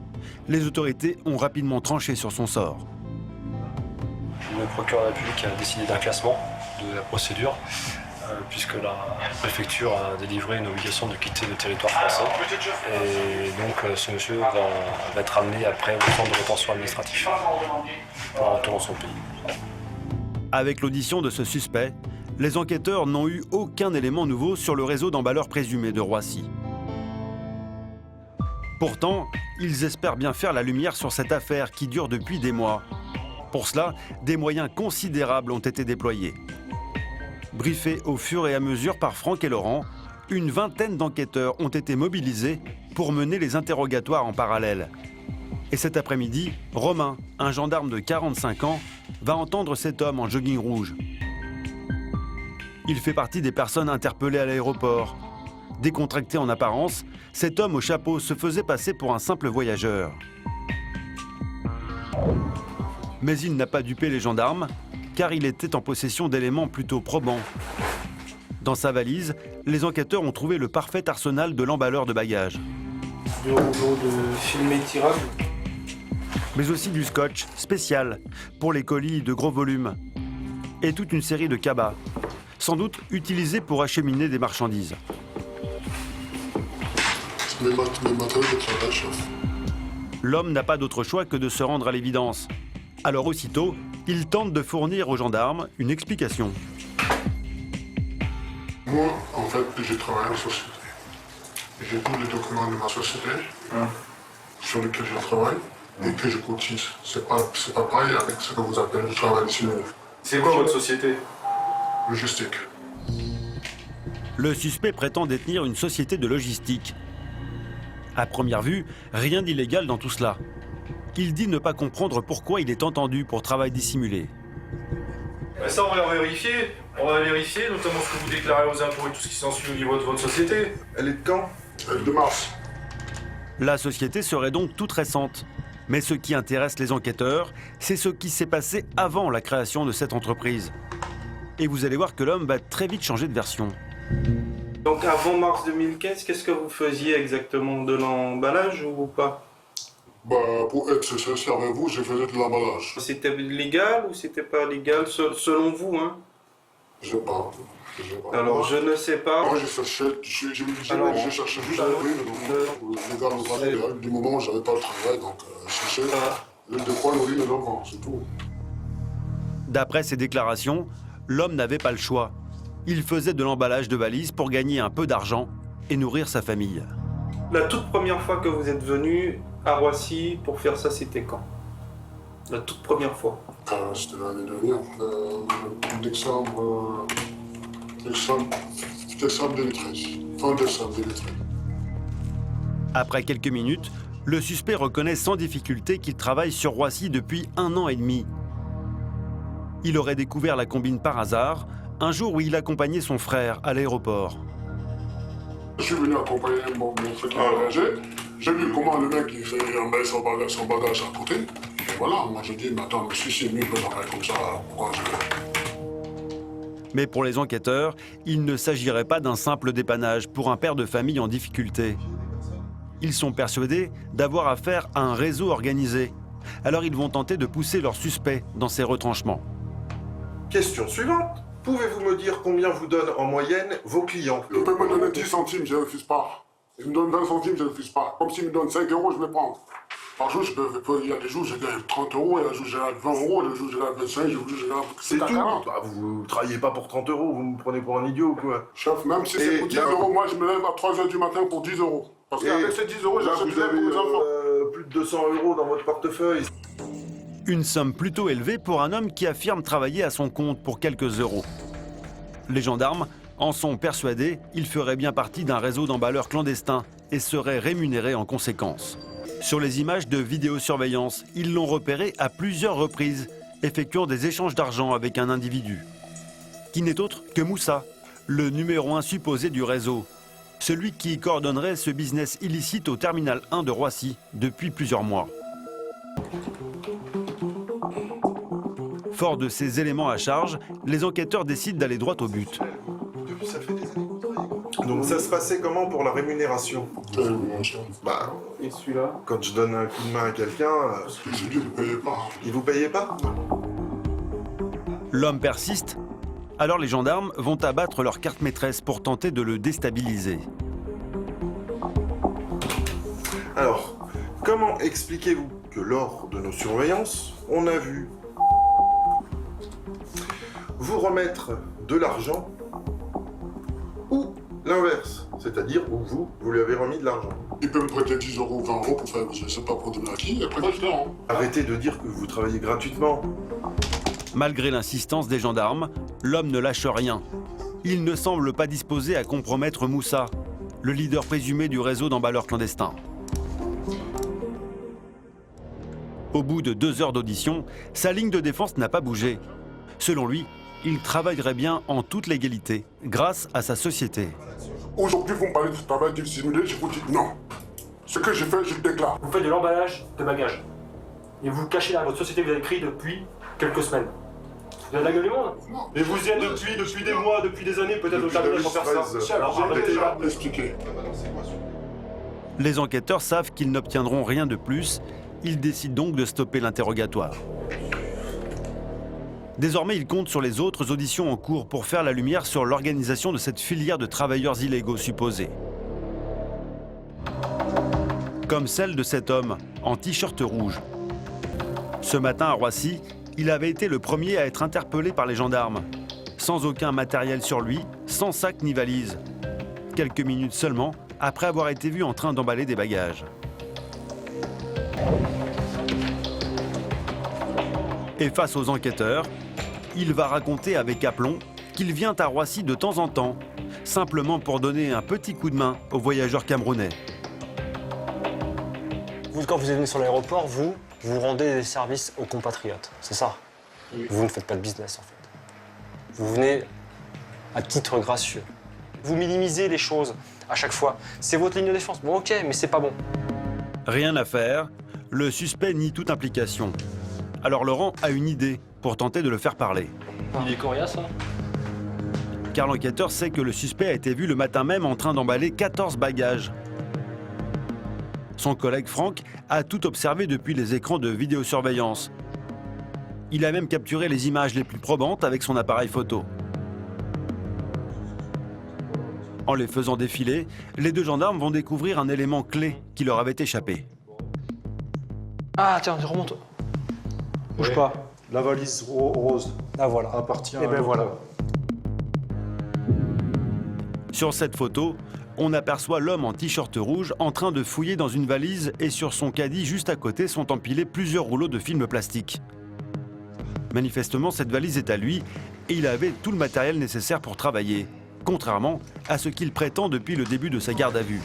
les autorités ont rapidement tranché sur son sort. Le procureur de la République a décidé d'un classement de la procédure, puisque la préfecture a délivré une obligation de quitter le territoire français. Et donc ce monsieur va être amené après au centre de rétention administratif pour retourner dans son pays. Avec l'audition de ce suspect, les enquêteurs n'ont eu aucun élément nouveau sur le réseau d'emballeurs présumés de Roissy. Pourtant, ils espèrent bien faire la lumière sur cette affaire qui dure depuis des mois. Pour cela, des moyens considérables ont été déployés. Briefés au fur et à mesure par Franck et Laurent, une vingtaine d'enquêteurs ont été mobilisés pour mener les interrogatoires en parallèle. Et cet après-midi, Romain, un gendarme de 45 ans, va entendre cet homme en jogging rouge. Il fait partie des personnes interpellées à l'aéroport. Décontracté en apparence, cet homme au chapeau se faisait passer pour un simple voyageur. Mais il n'a pas dupé les gendarmes, car il était en possession d'éléments plutôt probants. Dans sa valise, les enquêteurs ont trouvé le parfait arsenal de l'emballeur de bagages. Des rouleaux de film étirable. Mais aussi du scotch spécial pour les colis de gros volume. Et toute une série de cabas, sans doute utilisés pour acheminer des marchandises. Les matériaux de travail, chef. L'homme n'a pas d'autre choix que de se rendre à l'évidence. Alors aussitôt, il tente de fournir aux gendarmes une explication. Moi, en fait, j'ai travaillé en société. J'ai tous les documents de ma société sur lesquels je travaille et que je cotise. C'est pas pareil avec ce que vous appelez le travail dissimulé. C'est quoi votre société? Logistique. Le suspect prétend détenir une société de logistique. À première vue, rien d'illégal dans tout cela. Il dit ne pas comprendre pourquoi il est entendu pour travail dissimulé. Ça, on va vérifier. On va vérifier, notamment ce que vous déclarez aux impôts et tout ce qui s'ensuit au niveau de votre société. Elle est de quand? Elle est de mars. La société serait donc toute récente. Mais ce qui intéresse les enquêteurs, c'est ce qui s'est passé avant la création de cette entreprise. Et vous allez voir que l'homme va très vite changer de version. Donc avant mars 2015, qu'est-ce que vous faisiez exactement? De l'emballage ou pas? Pour être sincère avec vous, je faisais de l'emballage. C'était légal ou c'était pas légal selon vous, hein? Je sais pas. Alors je ne sais pas. Moi, je cherchais juste légal ou pas légal. Du moment où j'avais pas le travail, donc je cherchais de quoi nourrir mes enfants, c'est tout. D'après ses déclarations, l'homme n'avait pas le choix. Il faisait de l'emballage de valises pour gagner un peu d'argent et nourrir sa famille. La toute première fois que vous êtes venu à Roissy pour faire ça, c'était quand? La toute première fois? C'était l'année dernière, décembre 2013. Fin décembre 2013. Après quelques minutes, le suspect reconnaît sans difficulté qu'il travaille sur Roissy depuis 1 an et demi. Il aurait découvert la combine par hasard, un jour où il accompagnait son frère à l'aéroport. Je suis venu accompagner mon frère qui voyageait. J'ai vu comment le mec il fait emballer son bagage à côté. Et voilà, moi j'ai dit, mais attends, si c'est mieux de travailler comme ça, pourquoi je... Mais pour les enquêteurs, il ne s'agirait pas d'un simple dépannage pour un père de famille en difficulté. Ils sont persuadés d'avoir affaire à un réseau organisé. Alors ils vont tenter de pousser leurs suspects dans ces retranchements. Question suivante. Pouvez-vous me dire combien vous donnent en moyenne vos clients? Il peut me donner 10 centimes, je ne refuse pas. Il me donne 20 centimes, je ne refuse pas. Comme s'il me donne 5 euros, je vais prendre. Par jour, il y a des jours où je gagne 30 euros, il y a des jours où je gagne 20 euros, il y a des jours où je gagne 25, il y a des jours où je gagne... C'est tout. Bah, vous ne travaillez pas pour 30 euros, vous me prenez pour un idiot ou quoi? Chef, même si c'est pour 10 euros, moi je me lève à 3 h du matin pour 10 euros. Parce qu'avec ces 10 euros, j'achète du lait pour mes enfants. Plus de 200 euros dans votre portefeuille. Une somme plutôt élevée pour un homme qui affirme travailler à son compte pour quelques euros. Les gendarmes en sont persuadés, il ferait bien partie d'un réseau d'emballeurs clandestins et serait rémunéré en conséquence. Sur les images de vidéosurveillance, ils l'ont repéré à plusieurs reprises, effectuant des échanges d'argent avec un individu. Qui n'est autre que Moussa, le numéro 1 supposé du réseau. Celui qui coordonnerait ce business illicite au terminal 1 de Roissy depuis plusieurs mois. Fort de ces éléments à charge, les enquêteurs décident d'aller droit au but. Donc ça se passait comment pour la rémunération? Bah, et celui-là? Quand je donne un coup de main à quelqu'un... Il ne payait pas. Il vous payait pas? L'homme persiste, alors les gendarmes vont abattre leur carte maîtresse pour tenter de le déstabiliser. Alors, comment expliquez-vous que lors de nos surveillances, on a vu vous remettre de l'argent ou l'inverse, c'est-à-dire où vous lui avez remis de l'argent? Il peut me prêter 10 euros ou 20 euros pour faire, je ne sais pas pour donner à qui, et après moi je les rends. Arrêtez de dire que vous travaillez gratuitement. Malgré l'insistance des gendarmes, l'homme ne lâche rien. Il ne semble pas disposé à compromettre Moussa, le leader présumé du réseau d'emballeurs clandestins. Au bout de 2 heures d'audition, sa ligne de défense n'a pas bougé. Selon lui, il travaillerait bien en toute légalité, grâce à sa société. Aujourd'hui, vous me parlez de travail dissimulé, je vous dis non. Ce que j'ai fait, je le déclare. Vous faites de l'emballage de bagages. Et vous cachez là, votre société vous avez créé depuis quelques semaines. Vous avez la gueule du monde? Mais vous y êtes depuis des mois, depuis des années, peut-être au terminal pour faire ça. Alors arrêtez là, expliquez. Les enquêteurs savent qu'ils n'obtiendront rien de plus. Ils décident donc de stopper l'interrogatoire. Désormais, ils comptent sur les autres auditions en cours pour faire la lumière sur l'organisation de cette filière de travailleurs illégaux supposés. Comme celle de cet homme, en t-shirt rouge. Ce matin à Roissy, il avait été le premier à être interpellé par les gendarmes. Sans aucun matériel sur lui, sans sac ni valise. Quelques minutes seulement après avoir été vu en train d'emballer des bagages. Et face aux enquêteurs, il va raconter avec aplomb qu'il vient à Roissy de temps en temps, simplement pour donner un petit coup de main aux voyageurs camerounais. Vous, quand vous êtes venu sur l'aéroport, vous rendez des services aux compatriotes, c'est ça? Oui. Vous ne faites pas de business, en fait. Vous venez à titre gracieux. Vous minimisez les choses à chaque fois. C'est votre ligne de défense. Bon, ok, mais c'est pas bon. Rien à faire, le suspect nie toute implication. Alors Laurent a une idée pour tenter de le faire parler. Il est coriace, hein? Car l'enquêteur sait que le suspect a été vu le matin même en train d'emballer 14 bagages. Son collègue Franck a tout observé depuis les écrans de vidéosurveillance. Il a même capturé les images les plus probantes avec son appareil photo. En les faisant défiler, les 2 gendarmes vont découvrir un élément clé qui leur avait échappé. Ah tiens, remonte. Bouge pas. La valise rose. Ah voilà. Appartient Et ben voilà. Sur cette photo, on aperçoit l'homme en t-shirt rouge en train de fouiller dans une valise et sur son caddie juste à côté sont empilés plusieurs rouleaux de film plastique. Manifestement, cette valise est à lui et il avait tout le matériel nécessaire pour travailler, contrairement à ce qu'il prétend depuis le début de sa garde à vue.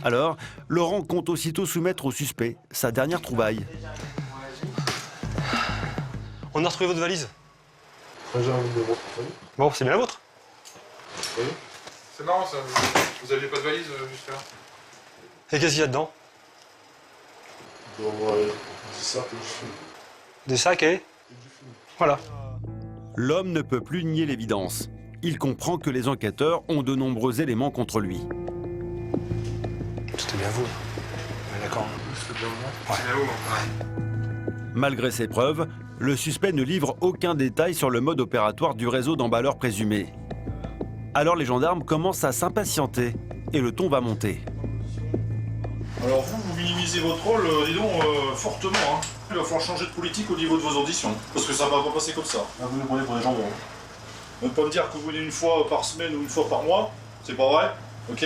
Alors, Laurent compte aussitôt soumettre au suspect sa dernière trouvaille. On a retrouvé votre valise. J'ai envie de voir. Bon, c'est bien la vôtre. Oui. C'est marrant ça, vous aviez pas de valise jusqu'à là? Et qu'est-ce qu'il y a dedans? Des sacs et du film. Des sacs et... Voilà. L'homme ne peut plus nier l'évidence. Il comprend que les enquêteurs ont de nombreux éléments contre lui. C'était bien vous. D'accord. C'était bien moi. Ouais. Malgré ces preuves, le suspect ne livre aucun détail sur le mode opératoire du réseau d'emballeurs présumés. Alors les gendarmes commencent à s'impatienter et le ton va monter. Alors vous minimisez votre rôle, dis donc, fortement. Hein. Il va falloir changer de politique au niveau de vos auditions, parce que ça va pas passer comme ça. Ah, vous nous prenez pour des jambons. Ne pas me dire que vous venez une fois par semaine ou une fois par mois, c'est pas vrai, ok?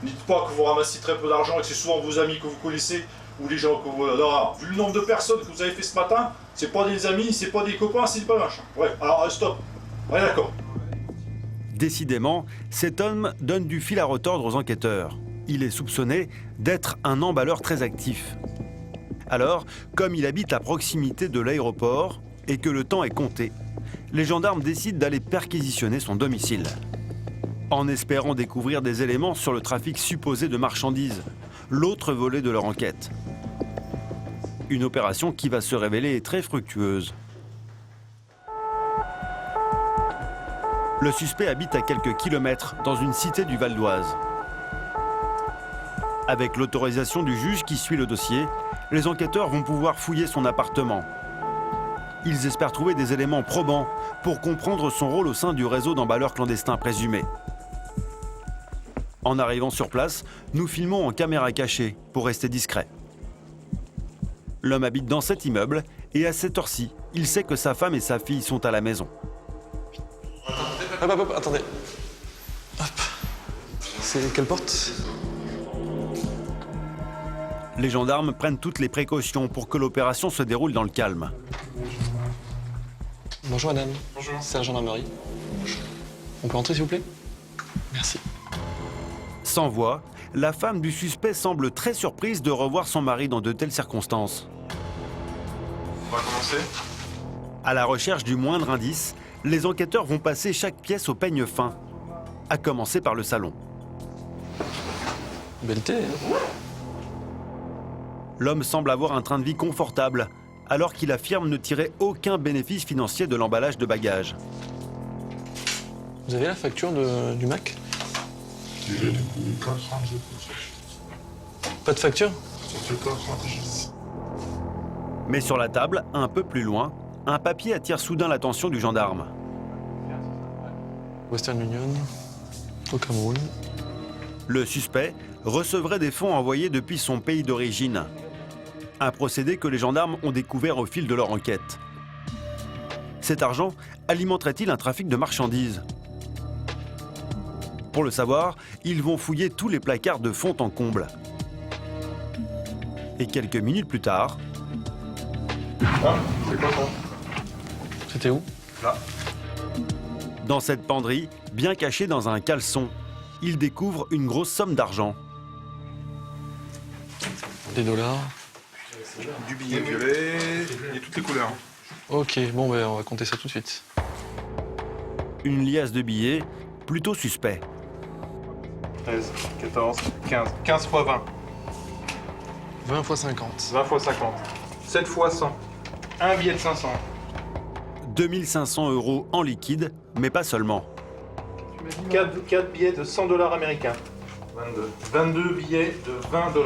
Dites pas que vous ramassez très peu d'argent et que c'est souvent vos amis que vous connaissez ou les gens que vous... Non, vu le nombre de personnes que vous avez fait ce matin, c'est pas des amis, c'est pas des copains, c'est pas machin. Ouais, alors stop. Ouais, d'accord. Décidément, cet homme donne du fil à retordre aux enquêteurs. Il est soupçonné d'être un emballeur très actif. Alors, comme il habite à proximité de l'aéroport et que le temps est compté, les gendarmes décident d'aller perquisitionner son domicile. En espérant découvrir des éléments sur le trafic supposé de marchandises, l'autre volet de leur enquête. Une opération qui va se révéler très fructueuse. Le suspect habite à quelques kilomètres dans une cité du Val d'Oise. Avec l'autorisation du juge qui suit le dossier, les enquêteurs vont pouvoir fouiller son appartement. Ils espèrent trouver des éléments probants pour comprendre son rôle au sein du réseau d'emballeurs clandestins présumés. En arrivant sur place, nous filmons en caméra cachée pour rester discret. L'homme habite dans cet immeuble et à cette heure-ci, il sait que sa femme et sa fille sont à la maison. Hop, attendez. Hop. C'est quelle porte? Les gendarmes prennent toutes les précautions pour que l'opération se déroule dans le calme. Bonjour madame. Bonjour. C'est la gendarmerie. On peut entrer s'il vous plaît? Merci. Sans voix, la femme du suspect semble très surprise de revoir son mari dans de telles circonstances. On va commencer. À la recherche du moindre indice, les enquêteurs vont passer chaque pièce au peigne fin, à commencer par le salon. Belle thé. L'homme semble avoir un train de vie confortable, alors qu'il affirme ne tirer aucun bénéfice financier de l'emballage de bagages. Vous avez la facture du Mac? Pas de facture? Mais sur la table, un peu plus loin, un papier attire soudain l'attention du gendarme. Western Union, au Cameroun. Le suspect recevrait des fonds envoyés depuis son pays d'origine. Un procédé que les gendarmes ont découvert au fil de leur enquête. Cet argent alimenterait-il un trafic de marchandises? Pour le savoir, ils vont fouiller tous les placards de fond en comble. Et quelques minutes plus tard... Ah, c'est quoi ça? C'était où? Là. Dans cette penderie, bien cachée dans un caleçon, ils découvrent une grosse somme d'argent. Des dollars. Du billet violet et toutes les couleurs. Ok, bon ben on va compter ça tout de suite. Une liasse de billets, plutôt suspect. 13, 14, 15. 15 fois 20. 20 fois 50. 20 fois 50. 7 fois 100. Un billet de 500. 2500 € en liquide, mais pas seulement. 4 billets de 100 $ américains. 22. 22 billets de 20 $.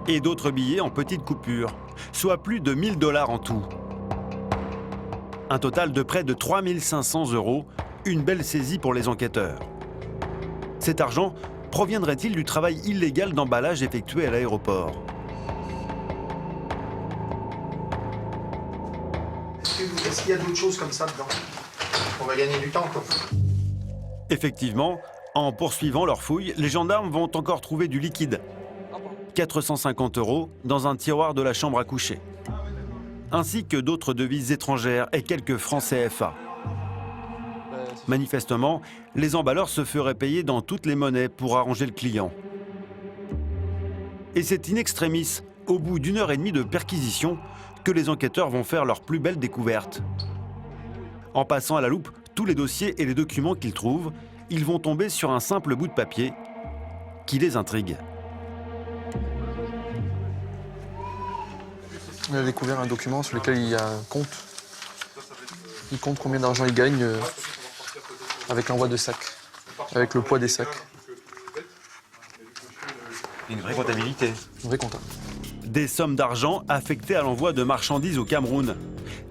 Et d'autres billets en petites coupures, soit plus de 1000 $ en tout. Un total de près de 3500 €, une belle saisie pour les enquêteurs. Cet argent proviendrait-il du travail illégal d'emballage effectué à l'aéroport? Est-ce qu'il y a d'autres choses comme ça dedans? On va gagner du temps, quoi. Effectivement, en poursuivant leur fouille, les gendarmes vont encore trouver du liquide. 450 € dans un tiroir de la chambre à coucher. Ainsi que d'autres devises étrangères et quelques francs CFA. Manifestement, les emballeurs se feraient payer dans toutes les monnaies pour arranger le client. Et c'est in extremis, au bout d'1 heure et demie de perquisition, que les enquêteurs vont faire leur plus belle découverte. En passant à la loupe tous les dossiers et les documents qu'ils trouvent, ils vont tomber sur un simple bout de papier qui les intrigue. On a découvert un document sur lequel il y a un compte Il compte combien d'argent il gagne avec l'envoi de sacs, avec le poids des sacs. Une vraie comptabilité. Une vraie compta. Des sommes d'argent affectées à l'envoi de marchandises au Cameroun,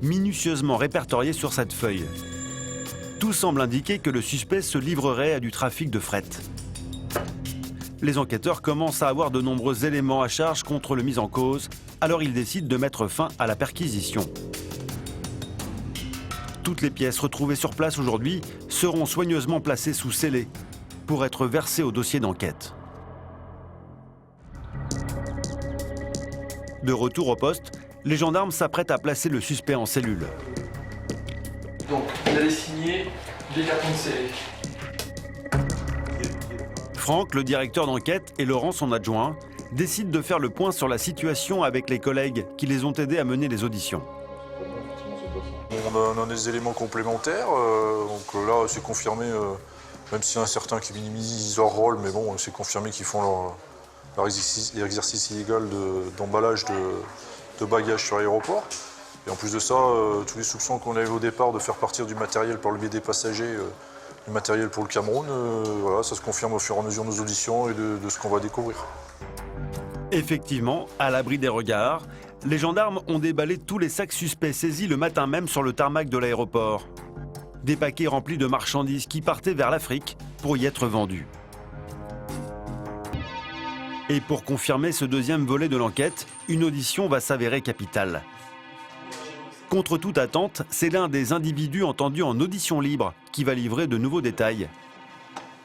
minutieusement répertoriées sur cette feuille. Tout semble indiquer que le suspect se livrerait à du trafic de fret. Les enquêteurs commencent à avoir de nombreux éléments à charge contre le mis en cause, alors ils décident de mettre fin à la perquisition. Toutes les pièces retrouvées sur place aujourd'hui seront soigneusement placées sous scellé pour être versées au dossier d'enquête. De retour au poste, les gendarmes s'apprêtent à placer le suspect en cellule. Donc, vous allez signer des cartons de scellé. Franck, le directeur d'enquête, et Laurent, son adjoint, décident de faire le point sur la situation avec les collègues qui les ont aidés à mener les auditions. On a des éléments complémentaires, donc là c'est confirmé, même s'il y en a certains qui minimisent leur rôle, mais bon, c'est confirmé qu'ils font leur exercice illégal d'emballage de bagages sur l'aéroport. Et en plus de ça, tous les soupçons qu'on avait au départ de faire partir du matériel par le biais des passagers, du matériel pour le Cameroun, voilà, ça se confirme au fur et à mesure de nos auditions et de ce qu'on va découvrir. Effectivement, à l'abri des regards, les gendarmes ont déballé tous les sacs suspects saisis le matin même sur le tarmac de l'aéroport. Des paquets remplis de marchandises qui partaient vers l'Afrique pour y être vendus. Et pour confirmer ce deuxième volet de l'enquête, une audition va s'avérer capitale. Contre toute attente, c'est l'un des individus entendus en audition libre qui va livrer de nouveaux détails.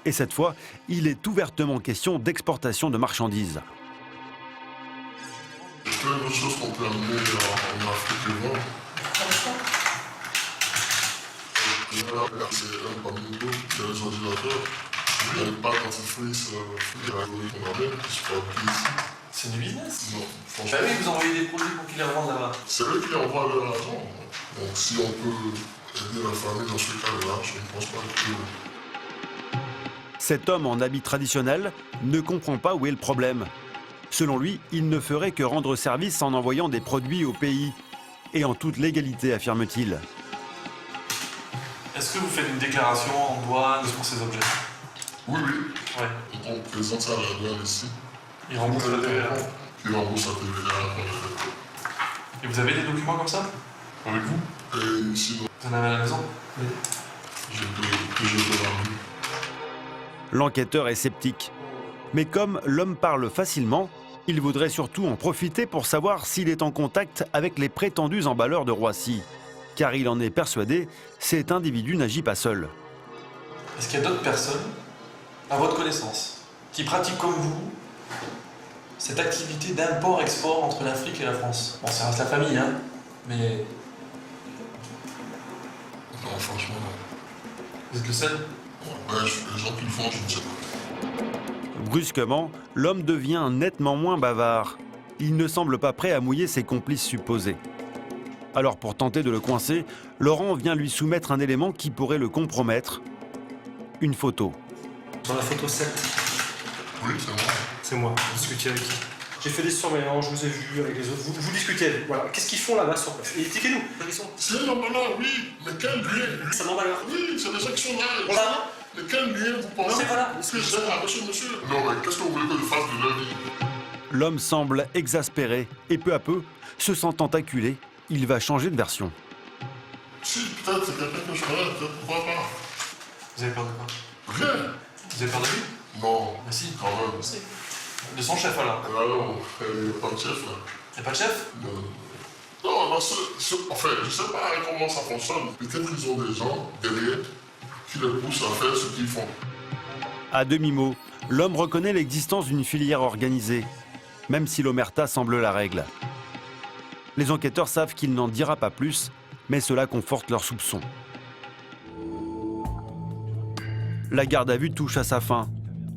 Et cette fois, il est ouvertement question d'exportation de marchandises. Est-ce qu'il y a une autre chose qu'on peut amener en Afrique et vendre? C'est un parmi d'autres, il y a les ordinateurs, il y a les pâtes antifrice, il y a l'algorithme qu'on amène qui se fabrique ici. C'est du business? Non, franchement. Bah oui, vous envoyez des produits pour qu'ils les revendent là-bas. C'est eux qui envoient leur argent. Donc si on peut aider la famille dans ce cas-là, je ne pense pas que... Cet homme en habit traditionnel ne comprend pas où est le problème. Selon lui, il ne ferait que rendre service en envoyant des produits au pays. Et en toute légalité, affirme-t-il. Est-ce que vous faites une déclaration en douane pour ces objets? Oui, oui. Ouais. Donc on présente ça à la douane ici. Ils remboursent la TVA. Ils remboursent la TVA. Et vous avez des documents comme ça? Avec vous? Et ici, non. Vous en avez à la maison? Oui. J'ai deux la rue. L'enquêteur est sceptique. Mais comme l'homme parle facilement, il voudrait surtout en profiter pour savoir s'il est en contact avec les prétendus emballeurs de Roissy. Car il en est persuadé, cet individu n'agit pas seul. Est-ce qu'il y a d'autres personnes, à votre connaissance, qui pratiquent comme vous cette activité d'import-export entre l'Afrique et la France? Bon, ça reste la famille, hein, mais... Non, franchement, non. Vous êtes le seul? Ouais, les gens qui le font, je ne sais pas. Brusquement, l'homme devient nettement moins bavard. Il ne semble pas prêt à mouiller ses complices supposés. Alors pour tenter de le coincer, Laurent vient lui soumettre un élément qui pourrait le compromettre. Une photo. Dans la photo 7. Oui, c'est moi. C'est moi, vous discutiez avec qui? J'ai fait des surveillances, je vous ai vu avec les autres, vous discutez avec. Voilà. Qu'est-ce qu'ils font là-bas sur place? Expliquez-nous. C'est un emballeur, oui, mais quel lien? C'est un emballeur? Oui, c'est des gens qui sont là. Voilà. Mais quel lien vous pensez? C'est pas là. Est-ce que j'ai avec monsieur? Non, mais qu'est-ce que vous voulez que je fasse de leur vie? L'homme semble exaspéré et peu à peu, se sentant acculé, il va changer de version. Si, peut-être c'est quelqu'un que je connais, peut-être pourquoi pas. Vous avez peur de quoi? Rien. Vous avez peur de lui? Non. Mais si. Quand même. Si. De son chef alors? Non, il n'y a pas de chef là. Il n'y a pas de chef? Non. Non, en fait, je ne sais pas comment ça fonctionne. Peut-être qu'ils ont des gens derrière qui les poussent à faire ce qu'ils font. À demi-mot, l'homme reconnaît l'existence d'une filière organisée, même si l'omerta semble la règle. Les enquêteurs savent qu'il n'en dira pas plus, mais cela conforte leurs soupçons. La garde à vue touche à sa fin.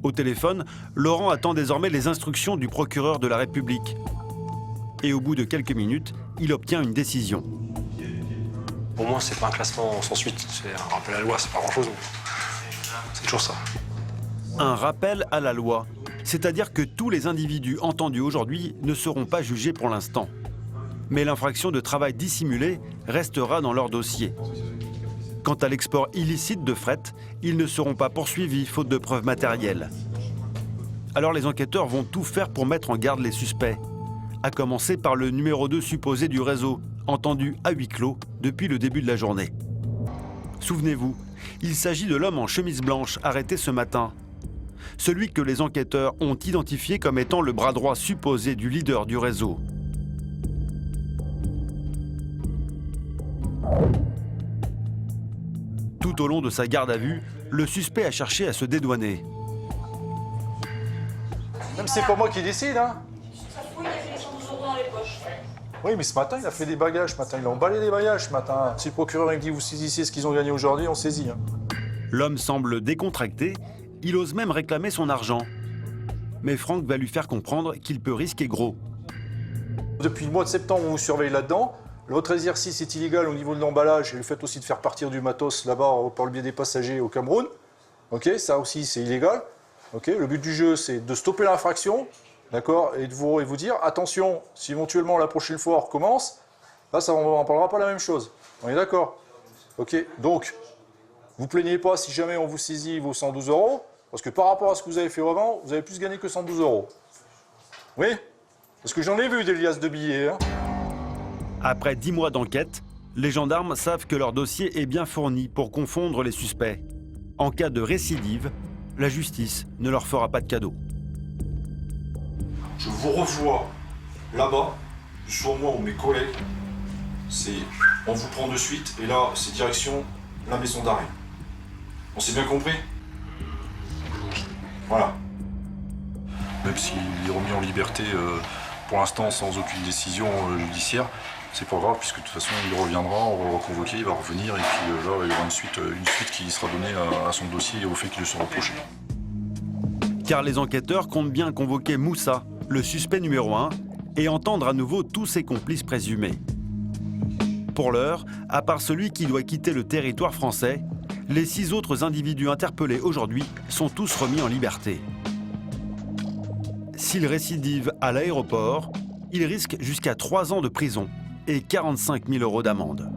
Au téléphone, Laurent attend désormais les instructions du procureur de la République. Et au bout de quelques minutes, il obtient une décision. Pour moi, c'est pas un classement sans suite, c'est un rappel à la loi, c'est pas grand-chose. C'est toujours ça. Un rappel à la loi, c'est-à-dire que tous les individus entendus aujourd'hui ne seront pas jugés pour l'instant. Mais l'infraction de travail dissimulé restera dans leur dossier. Quant à l'export illicite de fret, ils ne seront pas poursuivis faute de preuves matérielles. Alors les enquêteurs vont tout faire pour mettre en garde les suspects, à commencer par le numéro 2 supposé du réseau, entendu à huis clos depuis le début de la journée. Souvenez-vous, il s'agit de l'homme en chemise blanche arrêté ce matin. Celui que les enquêteurs ont identifié comme étant le bras droit supposé du leader du réseau. Tout au long de sa garde à vue, le suspect a cherché à se dédouaner. Même si c'est pas moi qui décide, hein. Oui, mais ce matin, il a fait des bagages. Ce matin, il a emballé des bagages. Ce matin, si le procureur dit vous saisissez ce qu'ils ont gagné aujourd'hui, on saisit. Hein. L'homme semble décontracté. Il ose même réclamer son argent. Mais Franck va lui faire comprendre qu'il peut risquer gros. Depuis le mois de septembre, on vous surveille là-dedans. Votre exercice est illégal au niveau de l'emballage et le fait aussi de faire partir du matos là-bas par le biais des passagers au Cameroun. Ok, ça aussi, c'est illégal. Ok, le but du jeu, c'est de stopper l'infraction. D'accord, et de vous dire, attention, si éventuellement la prochaine fois on recommence, là, ça, on n'en parlera pas la même chose. On est d'accord? Ok, donc, vous plaignez pas si jamais on vous saisit vos 112 €, parce que par rapport à ce que vous avez fait avant, vous avez plus gagné que 112 €. Oui? Parce que j'en ai vu des liasses de billets. Hein. Après 10 mois d'enquête, les gendarmes savent que leur dossier est bien fourni pour confondre les suspects. En cas de récidive, la justice ne leur fera pas de cadeau. Je vous revois là-bas, soit moi ou mes collègues, on vous prend de suite, et là, c'est direction la maison d'arrêt. On s'est bien compris? Voilà. Même s'il est remis en liberté, pour l'instant, sans aucune décision judiciaire, c'est pas grave, puisque de toute façon, il reviendra, on va le reconvoquer, il va revenir, et puis là, il y aura une suite qui sera donnée à son dossier et au fait qu'il se reproche. Car les enquêteurs comptent bien convoquer Moussa, le suspect numéro 1, et entendre à nouveau tous ses complices présumés. Pour l'heure, à part celui qui doit quitter le territoire français, les 6 autres individus interpellés aujourd'hui sont tous remis en liberté. S'ils récidivent à l'aéroport, ils risquent jusqu'à 3 ans de prison et 45 000 € d'amende.